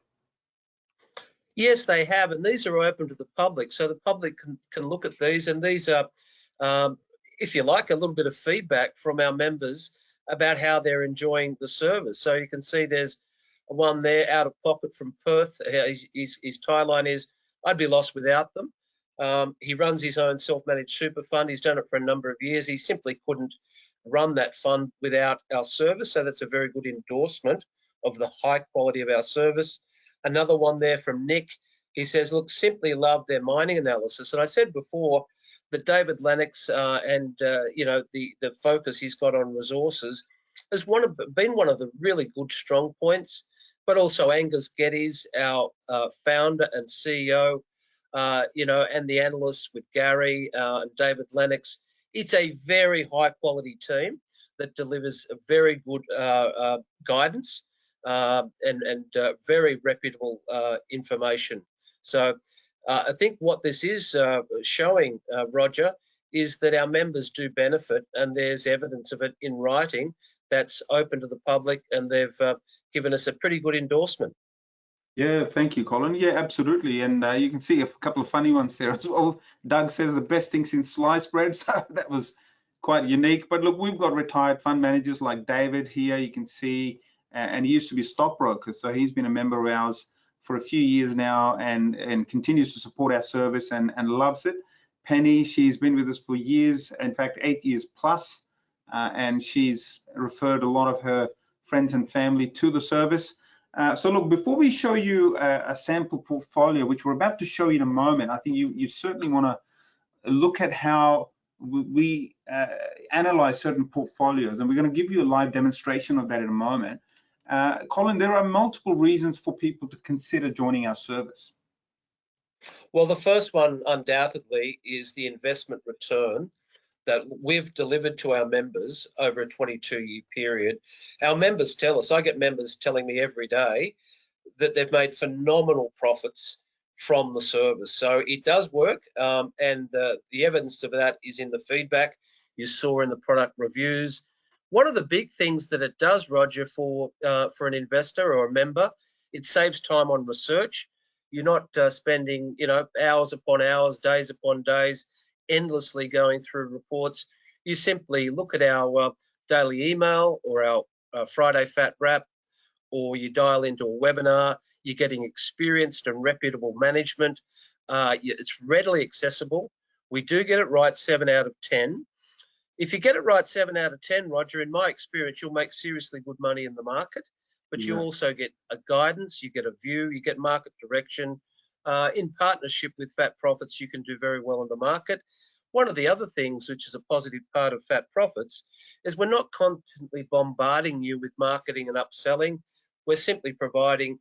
Yes, they have, and these are open to the public, so the public can look at these, and these are, if you like, a little bit of feedback from our members about how they're enjoying the service. So you can see there's one there, out of pocket from Perth. His tagline is, "I'd be lost without them." He runs his own self-managed super fund. He's done it for a number of years. He simply couldn't run that fund without our service, so that's a very good endorsement of the high quality of our service. Another one there from Nick. He says, look, simply love their mining analysis. And I said before that David Lennox and the focus he's got on resources has been one of the really good strong points, but also Angus Geddes, our founder and CEO, and the analysts with Gary and David Lennox. It's a very high quality team that delivers a very good guidance and very reputable information. So I think what this is showing, Roger, is that our members do benefit, and there's evidence of it in writing that's open to the public, and they've given us a pretty good endorsement. Yeah, thank you, Colin. Yeah, absolutely. And you can see a couple of funny ones there as well. Doug says the best thing since sliced bread. So that was quite unique. But look, we've got retired fund managers like David here. You can see, and he used to be a stockbroker. So he's been a member of ours for a few years now and continues to support our service and loves it. Penny, she's been with us for years, in fact 8 years plus, and she's referred a lot of her friends and family to the service. So look, before we show you a sample portfolio, which we're about to show you in a moment, I think you certainly want to look at how we analyze certain portfolios, and we're going to give you a live demonstration of that in a moment. Colin, there are multiple reasons for people to consider joining our service. Well, the first one undoubtedly is the investment return that we've delivered to our members over a 22-year period. Our members tell us, I get members telling me every day that they've made phenomenal profits from the service. So it does work, and the evidence of that is in the feedback you saw in the product reviews. One of the big things that it does, Roger, for an investor or a member, it saves time on research. You're not spending, hours upon hours, days upon days, endlessly going through reports. You simply look at our daily email or our Friday Fat Wrap, or you dial into a webinar. You're getting experienced and reputable management. It's readily accessible. We do get it right 7 out of 10. If you get it right 7 out of 10, Roger, in my experience, you'll make seriously good money in the market, but you also get a guidance, you get a view, you get market direction. In partnership with Fat Profits, you can do very well in the market. One of the other things, which is a positive part of Fat Profits, is we're not constantly bombarding you with marketing and upselling. We're simply providing,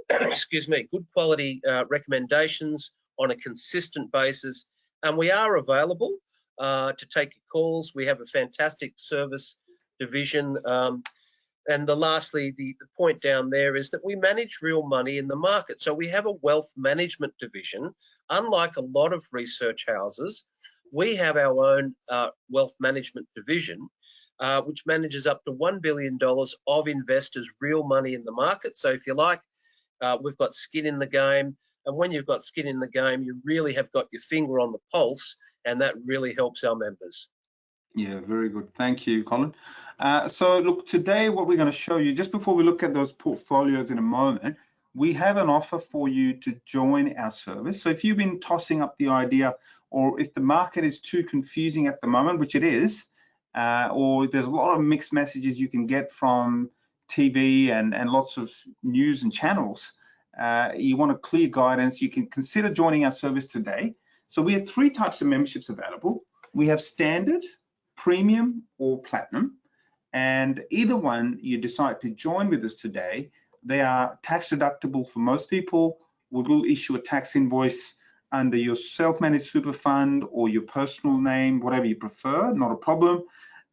excuse me, good quality recommendations on a consistent basis, and we are available to take your calls. We have a fantastic service division. And lastly, the point down there is that we manage real money in the market. So we have a wealth management division. Unlike a lot of research houses, we have our own wealth management division, which manages up to $1 billion of investors' real money in the market. So if you like, we've got skin in the game. And when you've got skin in the game, you really have got your finger on the pulse, and that really helps our members. Yeah, very good. Thank you, Colin. So look, today what we're going to show you, just before we look at those portfolios in a moment, we have an offer for you to join our service. So if you've been tossing up the idea, or if the market is too confusing at the moment, which it is, or there's a lot of mixed messages you can get from TV and lots of news and channels, you want a clear guidance, you can consider joining our service today. So we have 3 types of memberships available. We have standard, premium, or platinum, and either one you decide to join with us today, they are tax deductible for most people. We will issue a tax invoice under your self-managed super fund or your personal name, whatever you prefer, not a problem.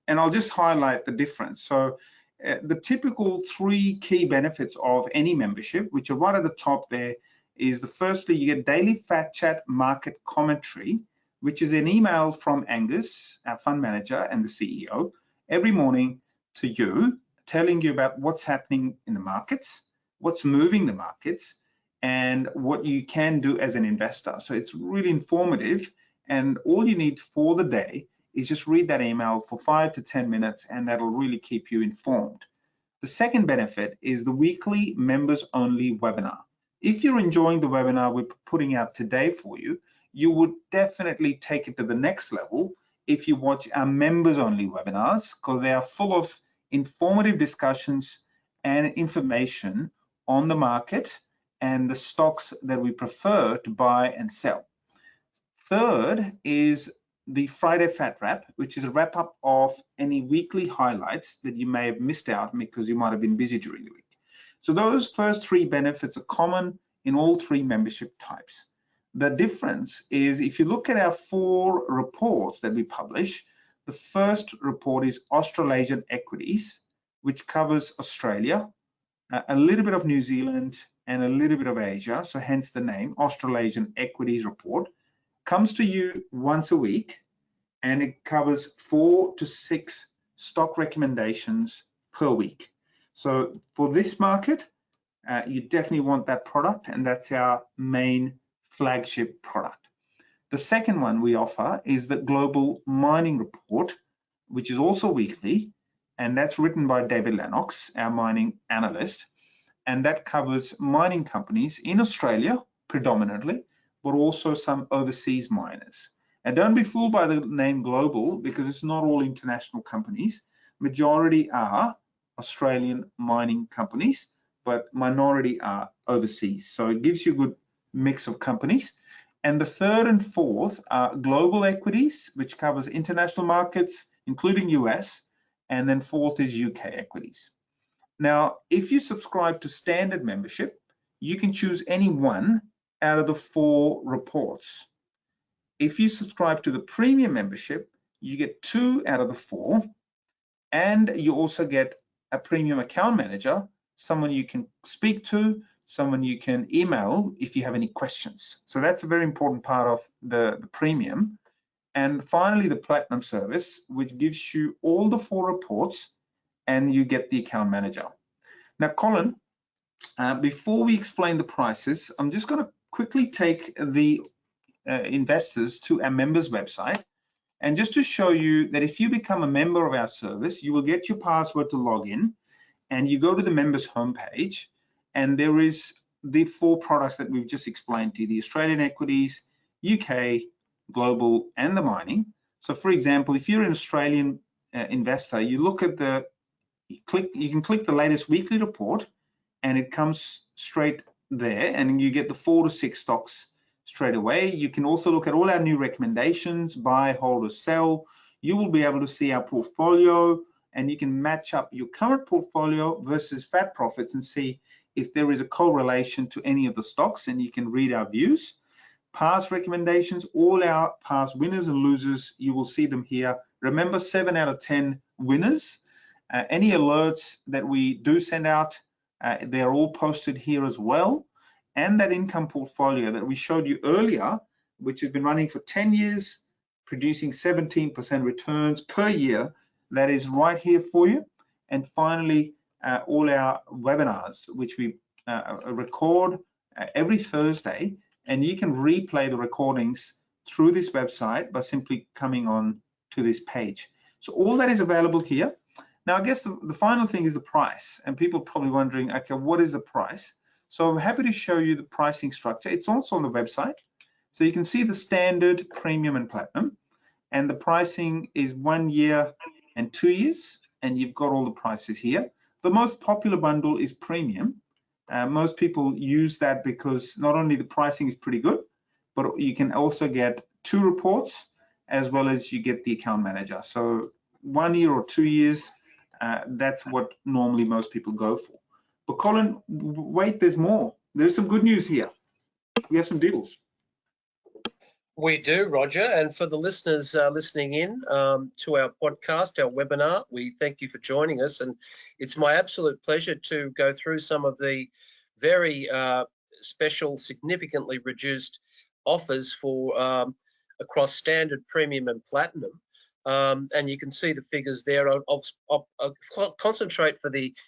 And I'll just highlight the difference. So the typical 3 key benefits of any membership, which are right at the top there, is firstly, you get daily Fat Chat market commentary, which is an email from Angus, our fund manager and the CEO, every morning to you, telling you about what's happening in the markets, what's moving the markets, and what you can do as an investor. So it's really informative, and all you need for the day is just read that email for 5 to 10 minutes, and that'll really keep you informed. The second benefit is the weekly members-only webinar. If you're enjoying the webinar we're putting out today for you, you would definitely take it to the next level if you watch our members-only webinars, because they are full of informative discussions and information on the market and the stocks that we prefer to buy and sell. Third is the Friday Fat Wrap, which is a wrap-up of any weekly highlights that you may have missed out because you might have been busy during the week. So those first 3 benefits are common in all 3 membership types. The difference is if you look at our 4 reports that we publish, the first report is Australasian Equities, which covers Australia, a little bit of New Zealand, and a little bit of Asia, so hence the name, Australasian Equities Report. Comes to you once a week, and it covers 4 to 6 stock recommendations per week. So for this market, you definitely want that product, and that's our main flagship product. The second one we offer is the Global Mining Report, which is also weekly, and that's written by David Lennox, our mining analyst, and that covers mining companies in Australia predominantly, but also some overseas miners. And don't be fooled by the name global, because it's not all international companies. Majority are Australian mining companies, but minority are overseas. So it gives you a good mix of companies. And the third and fourth are global equities, which covers international markets, including US. And then fourth is UK equities. Now, if you subscribe to standard membership, you can choose any one out of the 4 reports. If you subscribe to the premium membership, you get 2 out of the 4, and you also get a premium account manager, someone you can speak to, someone you can email if you have any questions. So that's a very important part of the premium. And finally, the platinum service, which gives you all the 4 reports, and you get the account manager. Now, Colin, before we explain the prices, I'm just going to quickly take the investors to our members website, and just to show you that if you become a member of our service, you will get your password to log in, and you go to the members homepage, and there is the 4 products that we've just explained to you: the Australian equities, UK, global, and the mining. So for example, if you're an Australian investor, you look at you can click the latest weekly report, and it comes straight there, and you get the 4 to 6 stocks straight away. You can also look at all our new recommendations, buy, hold, or sell. You will be able to see our portfolio, and you can match up your current portfolio versus fat profits and see if there is a correlation to any of the stocks, and you can read our views. Past recommendations, all our past winners and losers, you will see them here. Remember, 7 out of 10 winners. Any alerts that we do send out, they're all posted here as well. And that income portfolio that we showed you earlier, which has been running for 10 years, producing 17% returns per year, that is right here for you. And finally, all our webinars, which we record every Thursday, and you can replay the recordings through this website by simply coming on to this page. So all that is available here. Now, I guess the final thing is the price, and people are probably wondering, okay, what is the price? So I'm happy to show you the pricing structure. It's also on the website. So you can see the standard, premium, and platinum, and the pricing is 1 year and 2 years, and you've got all the prices here. The most popular bundle is premium. Most people use that because not only the pricing is pretty good, but you can also get 2 reports, as well as you get the account manager. So 1 year or 2 years, that's what normally most people go for. But Colin, wait, there's more. There's some good news here. We have some deals. We do, Roger. And for the listeners listening in to our podcast, our webinar, we thank you for joining us. And it's my absolute pleasure to go through some of the very special, significantly reduced offers for across standard, premium, and platinum. And you can see the figures there. I'll concentrate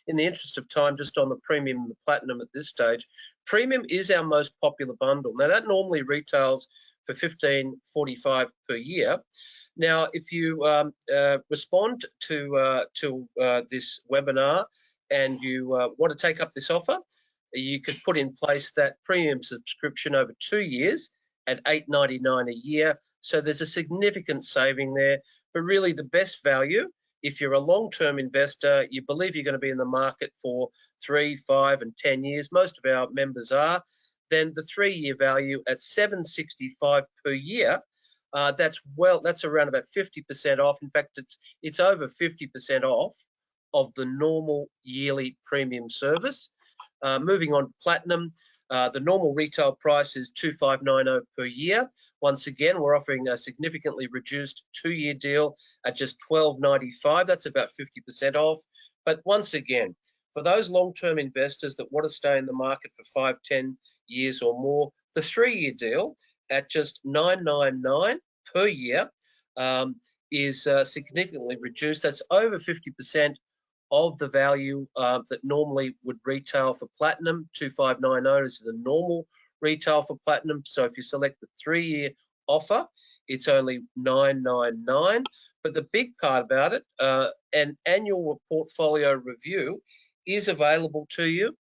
in the interest of time, just on the premium and the platinum at this stage. Premium is our most popular bundle. Now, that normally retails for $15.45 per year. Now, if you respond to this webinar and you want to take up this offer, you could put in place that premium subscription over 2 years at $8.99 a year. So there's a significant saving there, but really the best value, if you're a long-term investor, you believe you're going to be in the market for 3, 5, and 10 years, most of our members are, then the 3-year value at $7.65 per year, that's around about 50% off. In fact, it's over 50% off of the normal yearly premium service. Moving on to platinum, the normal retail price is $2,590 per year. Once again, we're offering a significantly reduced 2-year deal at just $12.95. That's about 50% off. But once again, for those long-term investors that want to stay in the market for 5, 10 years or more, the 3-year deal at just $9.99 per year is significantly reduced. That's over 50% of the value that normally would retail for platinum. $2,590 is the normal retail for platinum. So if you select the 3-year offer, it's only $9.99. But the big part about it, an annual portfolio review is available to you.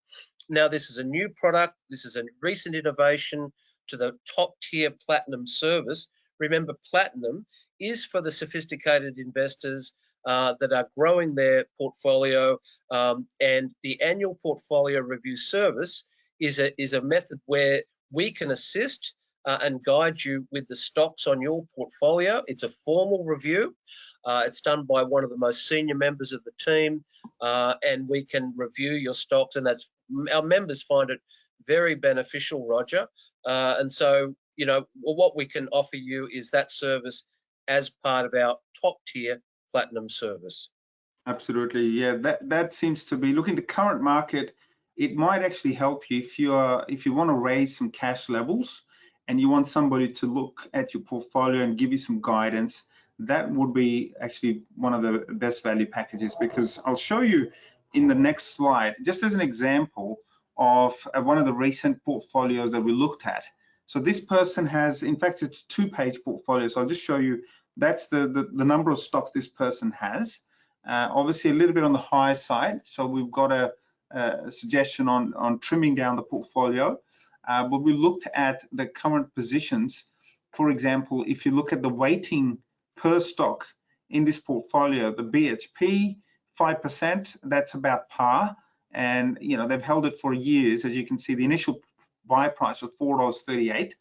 Now, this is a new product. This is a recent innovation to the top tier platinum service, Remember, platinum is for the sophisticated investors that are growing their portfolio, and the annual portfolio review service is a method where we can assist and guide you with the stocks on your portfolio. It's a formal review. It's done by one of the most senior members of the team, and we can review your stocks, and our members find it very beneficial, Roger. And so, you know, what we can offer you is that service as part of our top tier platinum service. Absolutely, yeah. That seems to be, looking at the current market, it might actually help you if you want to raise some cash levels and you want somebody to look at your portfolio and give you some guidance. That would be actually one of the best value packages, because I'll show you in the next slide, just as an example of one of the recent portfolios that we looked at. So this person has, in fact, it's a 2-page portfolio. So I'll just show you, that's the number of stocks this person has. Obviously a little bit on the high side. So we've got a suggestion on trimming down the portfolio. But we looked at the current positions. For example, if you look at the weighting per stock in this portfolio, the BHP 5%, that's about par, and you know they've held it for years. As you can see, the initial buy price was $4.38,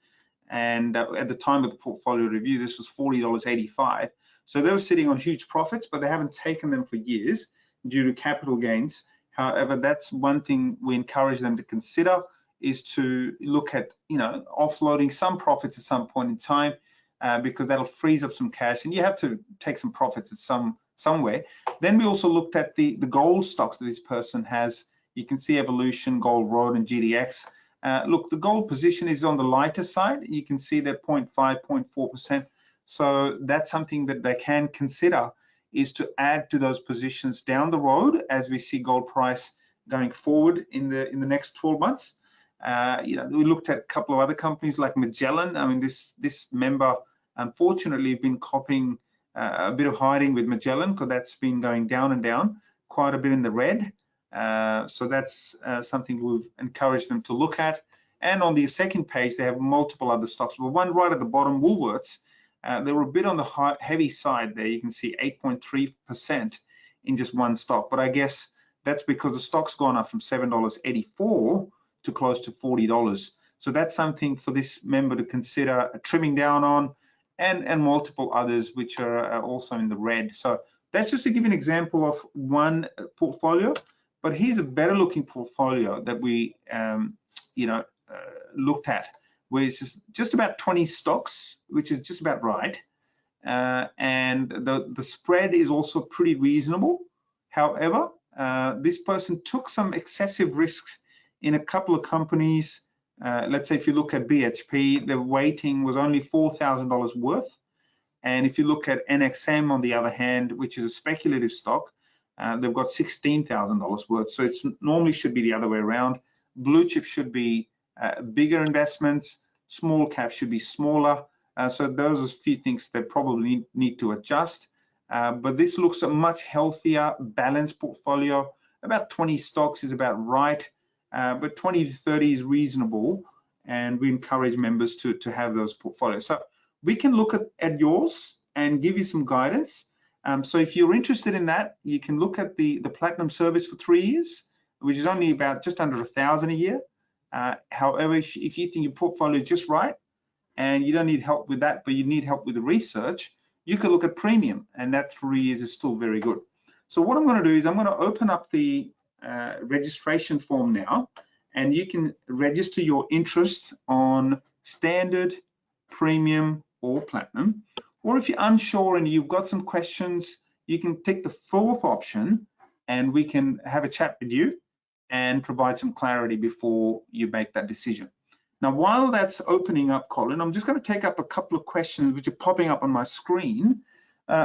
and at the time of the portfolio review, this was $40.85. So they were sitting on huge profits, but they haven't taken them for years due to capital gains. However, that's one thing we encourage them to consider, is to look at, you know, offloading some profits at some point in time, because that'll freeze up some cash, and you have to take some profits at somewhere. Then we also looked at the gold stocks that this person has. You can see Evolution, Gold Road, and GDX. Look, the gold position is on the lighter side. You can see they're 0.5, 0.4%. So that's something that they can consider, is to add to those positions down the road as we see gold price going forward in the next 12 months. You know, we looked at a couple of other companies like Magellan. I mean, this member unfortunately been copying a bit of hiding with Magellan, because that's been going down and down quite a bit in the red. So that's something we've encouraged them to look at. And on the second page, they have multiple other stocks. But one right at the bottom, Woolworths, they were a bit on the heavy side there. You can see 8.3% in just one stock. But I guess that's because the stock's gone up from $7.84 to close to $40. So that's something for this member to consider trimming down on, and multiple others which are also in the red. So that's just to give you an example of one portfolio. But here's a better looking portfolio that we looked at, where it's just about 20 stocks, which is just about right. And the spread is also pretty reasonable. However, this person took some excessive risks in a couple of companies. Let's say if you look at BHP, the weighting was only $4,000 worth. And if you look at NXM, on the other hand, which is a speculative stock, they've got $16,000 worth. So it's normally should be the other way around. Blue chip should be bigger investments, small cap should be smaller. So those are a few things that probably need to adjust. But this looks a much healthier, balanced portfolio. About 20 stocks is about right, but 20 to 30 is reasonable, and we encourage members to have those portfolios. So we can look at yours and give you some guidance. So if you're interested in that, you can look at the Platinum service for 3 years, which is only about just under $1,000 a year. However, if you think your portfolio is just right and you don't need help with that, but you need help with the research, you can look at Premium, and that 3 years is still very good. So what I'm going to do is I'm going to open up the registration form now, and you can register your interest on Standard, Premium, or Platinum. Or if you're unsure and you've got some questions, you can take the 4th option, and we can have a chat with you and provide some clarity before you make that decision. Now, while that's opening up, Colin, I'm just going to take up a couple of questions which are popping up on my screen.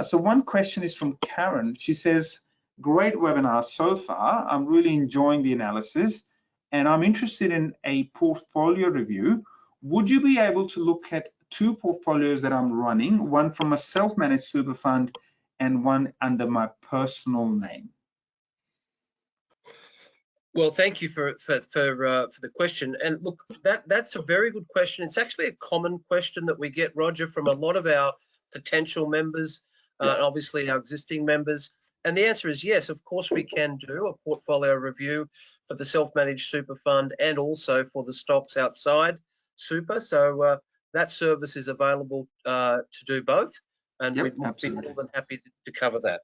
So one question is from Karen. She says, great webinar so far. I'm really enjoying the analysis, and I'm interested in a portfolio review. Would you be able to look at 2 portfolios that I'm running, one from a self-managed super fund and one under my personal name? Well, thank you for the question. And look, that's a very good question. It's actually a common question that we get, Roger, from a lot of our potential members, obviously our existing members. And the answer is yes, of course we can do a portfolio review for the self-managed super fund and also for the stocks outside super. So that service is available to do both, and we'd be more than happy to cover that.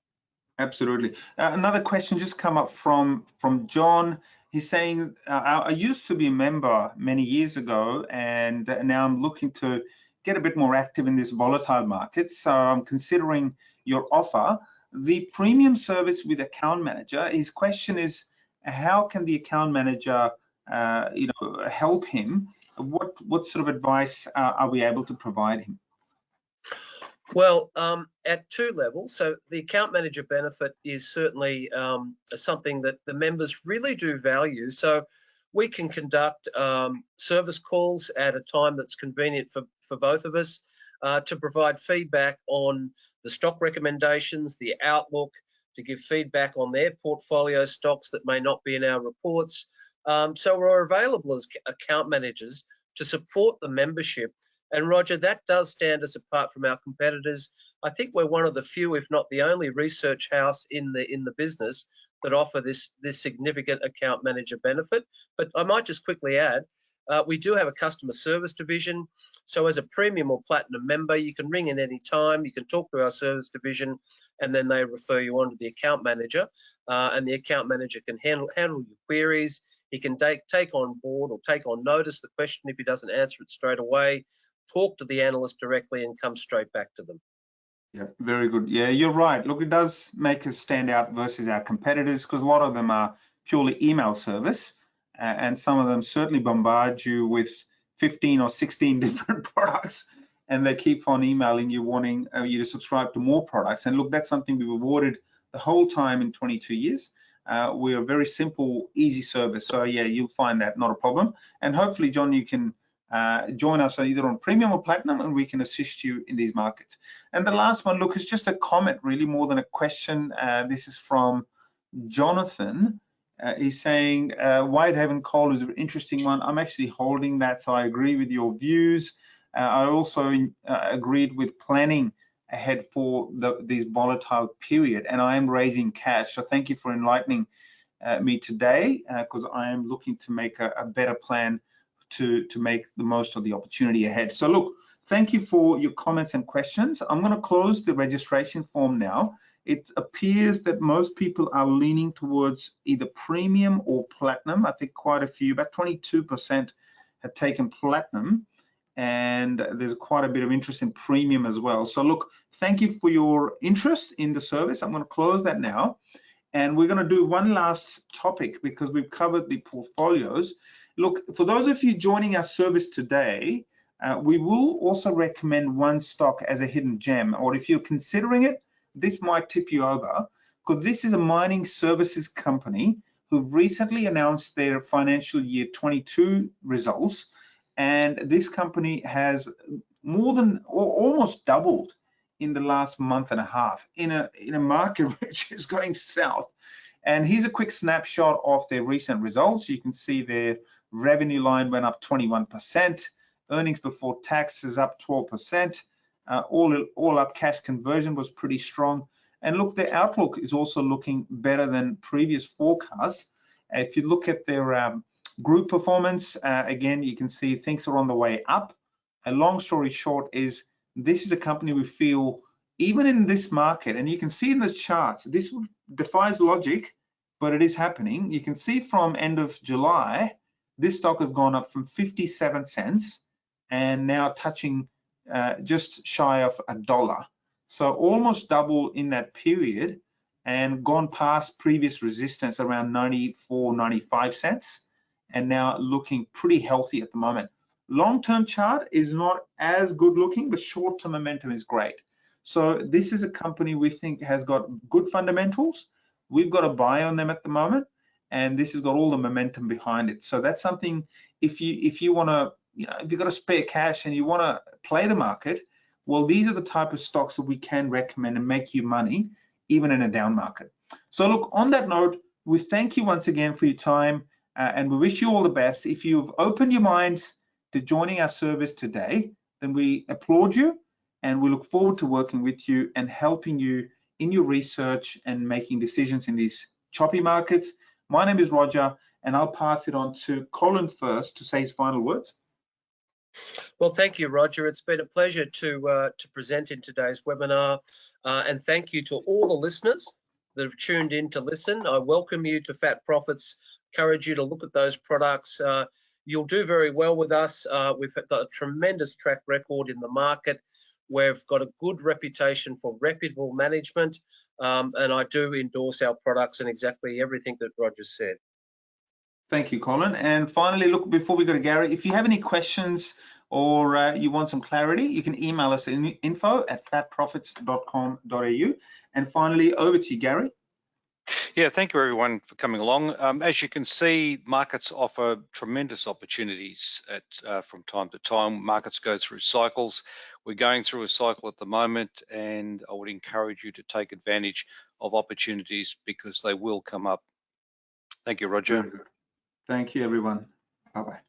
Absolutely. Another question just come up from John. He's saying, I used to be a member many years ago, and now I'm looking to get a bit more active in this volatile market. So I'm considering your offer, the premium service with account manager. His question is, how can the account manager, help him? What sort of advice are we able to provide him? Well, at two levels. So the account manager benefit is certainly something that the members really do value. So we can conduct service calls at a time that's convenient for both of us to provide feedback on the stock recommendations, the outlook, to give feedback on their portfolio stocks that may not be in our reports. So we're available as account managers to support the membership. And Roger, that does stand us apart from our competitors. I think we're one of the few, if not the only, research house in the business that offer this significant account manager benefit. But I might just quickly add, we do have a customer service division. So as a premium or platinum member, you can ring in any time, you can talk to our service division, and then they refer you on to the account manager. And the account manager can handle your queries. He can take on board or take on notice the question if he doesn't answer it straight away, talk to the analyst directly, and come straight back to them. Yeah, very good. Yeah, you're right. Look, it does make us stand out versus our competitors, because a lot of them are purely email service, and some of them certainly bombard you with 15 or 16 different products, and they keep on emailing you wanting you to subscribe to more products. And look, that's something we've avoided the whole time in 22 years. We're a very simple, easy service. So yeah, you'll find that not a problem. And hopefully, John, you can join us either on premium or platinum, and we can assist you in these markets. And the last one, look, is just a comment, really, more than a question. This is from Jonathan. He's saying Whitehaven Coal is an interesting one. I'm actually holding that, so I agree with your views. I also agreed with planning ahead for this volatile period, and I am raising cash. So thank you for enlightening me today, because I am looking to make a better plan to make the most of the opportunity ahead. So look, thank you for your comments and questions. I'm going to close the registration form now. It appears that most people are leaning towards either premium or platinum. I think quite a few, about 22% have taken platinum, and there's quite a bit of interest in premium as well. So look, thank you for your interest in the service. I'm going to close that now. And we're going to do one last topic, because we've covered the portfolios. Look, for those of you joining our service today, we will also recommend one stock as a hidden gem, or if you're considering it, this might tip you over, because this is a mining services company who've recently announced their financial year 22 results. And this company has more than, or almost doubled in the last month and a half in a market which is going south. And here's a quick snapshot of their recent results. You can see their revenue line went up 21%, earnings before tax is up 12%, all up cash conversion was pretty strong. And look, their outlook is also looking better than previous forecasts. If you look at their group performance, again, you can see things are on the way up. A long story short is, this is a company we feel, even in this market, and you can see in the charts, this defies logic, but it is happening. You can see from end of July, this stock has gone up from 57 cents and now touching just shy of $1. So almost double in that period, and gone past previous resistance around 94, 95 cents, and now looking pretty healthy at the moment. Long-term chart is not as good looking, but short-term momentum is great. So this is a company we think has got good fundamentals. We've got a buy on them at the moment, and this has got all the momentum behind it. So that's something, if you want to, if you've got a spare cash and you want to play the market, well, these are the type of stocks that we can recommend and make you money even in a down market. So look, on that note, We thank you once again for your time, and we wish you all the best. If you've opened your minds to joining our service today, then we applaud you, and we look forward to working with you and helping you in your research and making decisions in these choppy markets. My name is Roger, and I'll pass it on to Colin first to say his final words. Well, thank you, Roger. It's been a pleasure to present in today's webinar, and thank you to all the listeners that have tuned in to listen. I welcome you to Fat Profits, encourage you to look at those products. You'll do very well with us. We've got a tremendous track record in the market. We've got a good reputation for reputable management, and I do endorse our products and exactly everything that Roger said. Thank you, Colin. And finally, look, before we go to Gary, if you have any questions or you want some clarity, you can email us at info@fatprofits.com.au. And finally, over to you, Gary. Yeah, thank you everyone for coming along. As you can see, markets offer tremendous opportunities from time to time. Markets go through cycles. We're going through a cycle at the moment, and I would encourage you to take advantage of opportunities because they will come up. Thank you, Roger. Thank you, everyone. Bye-bye.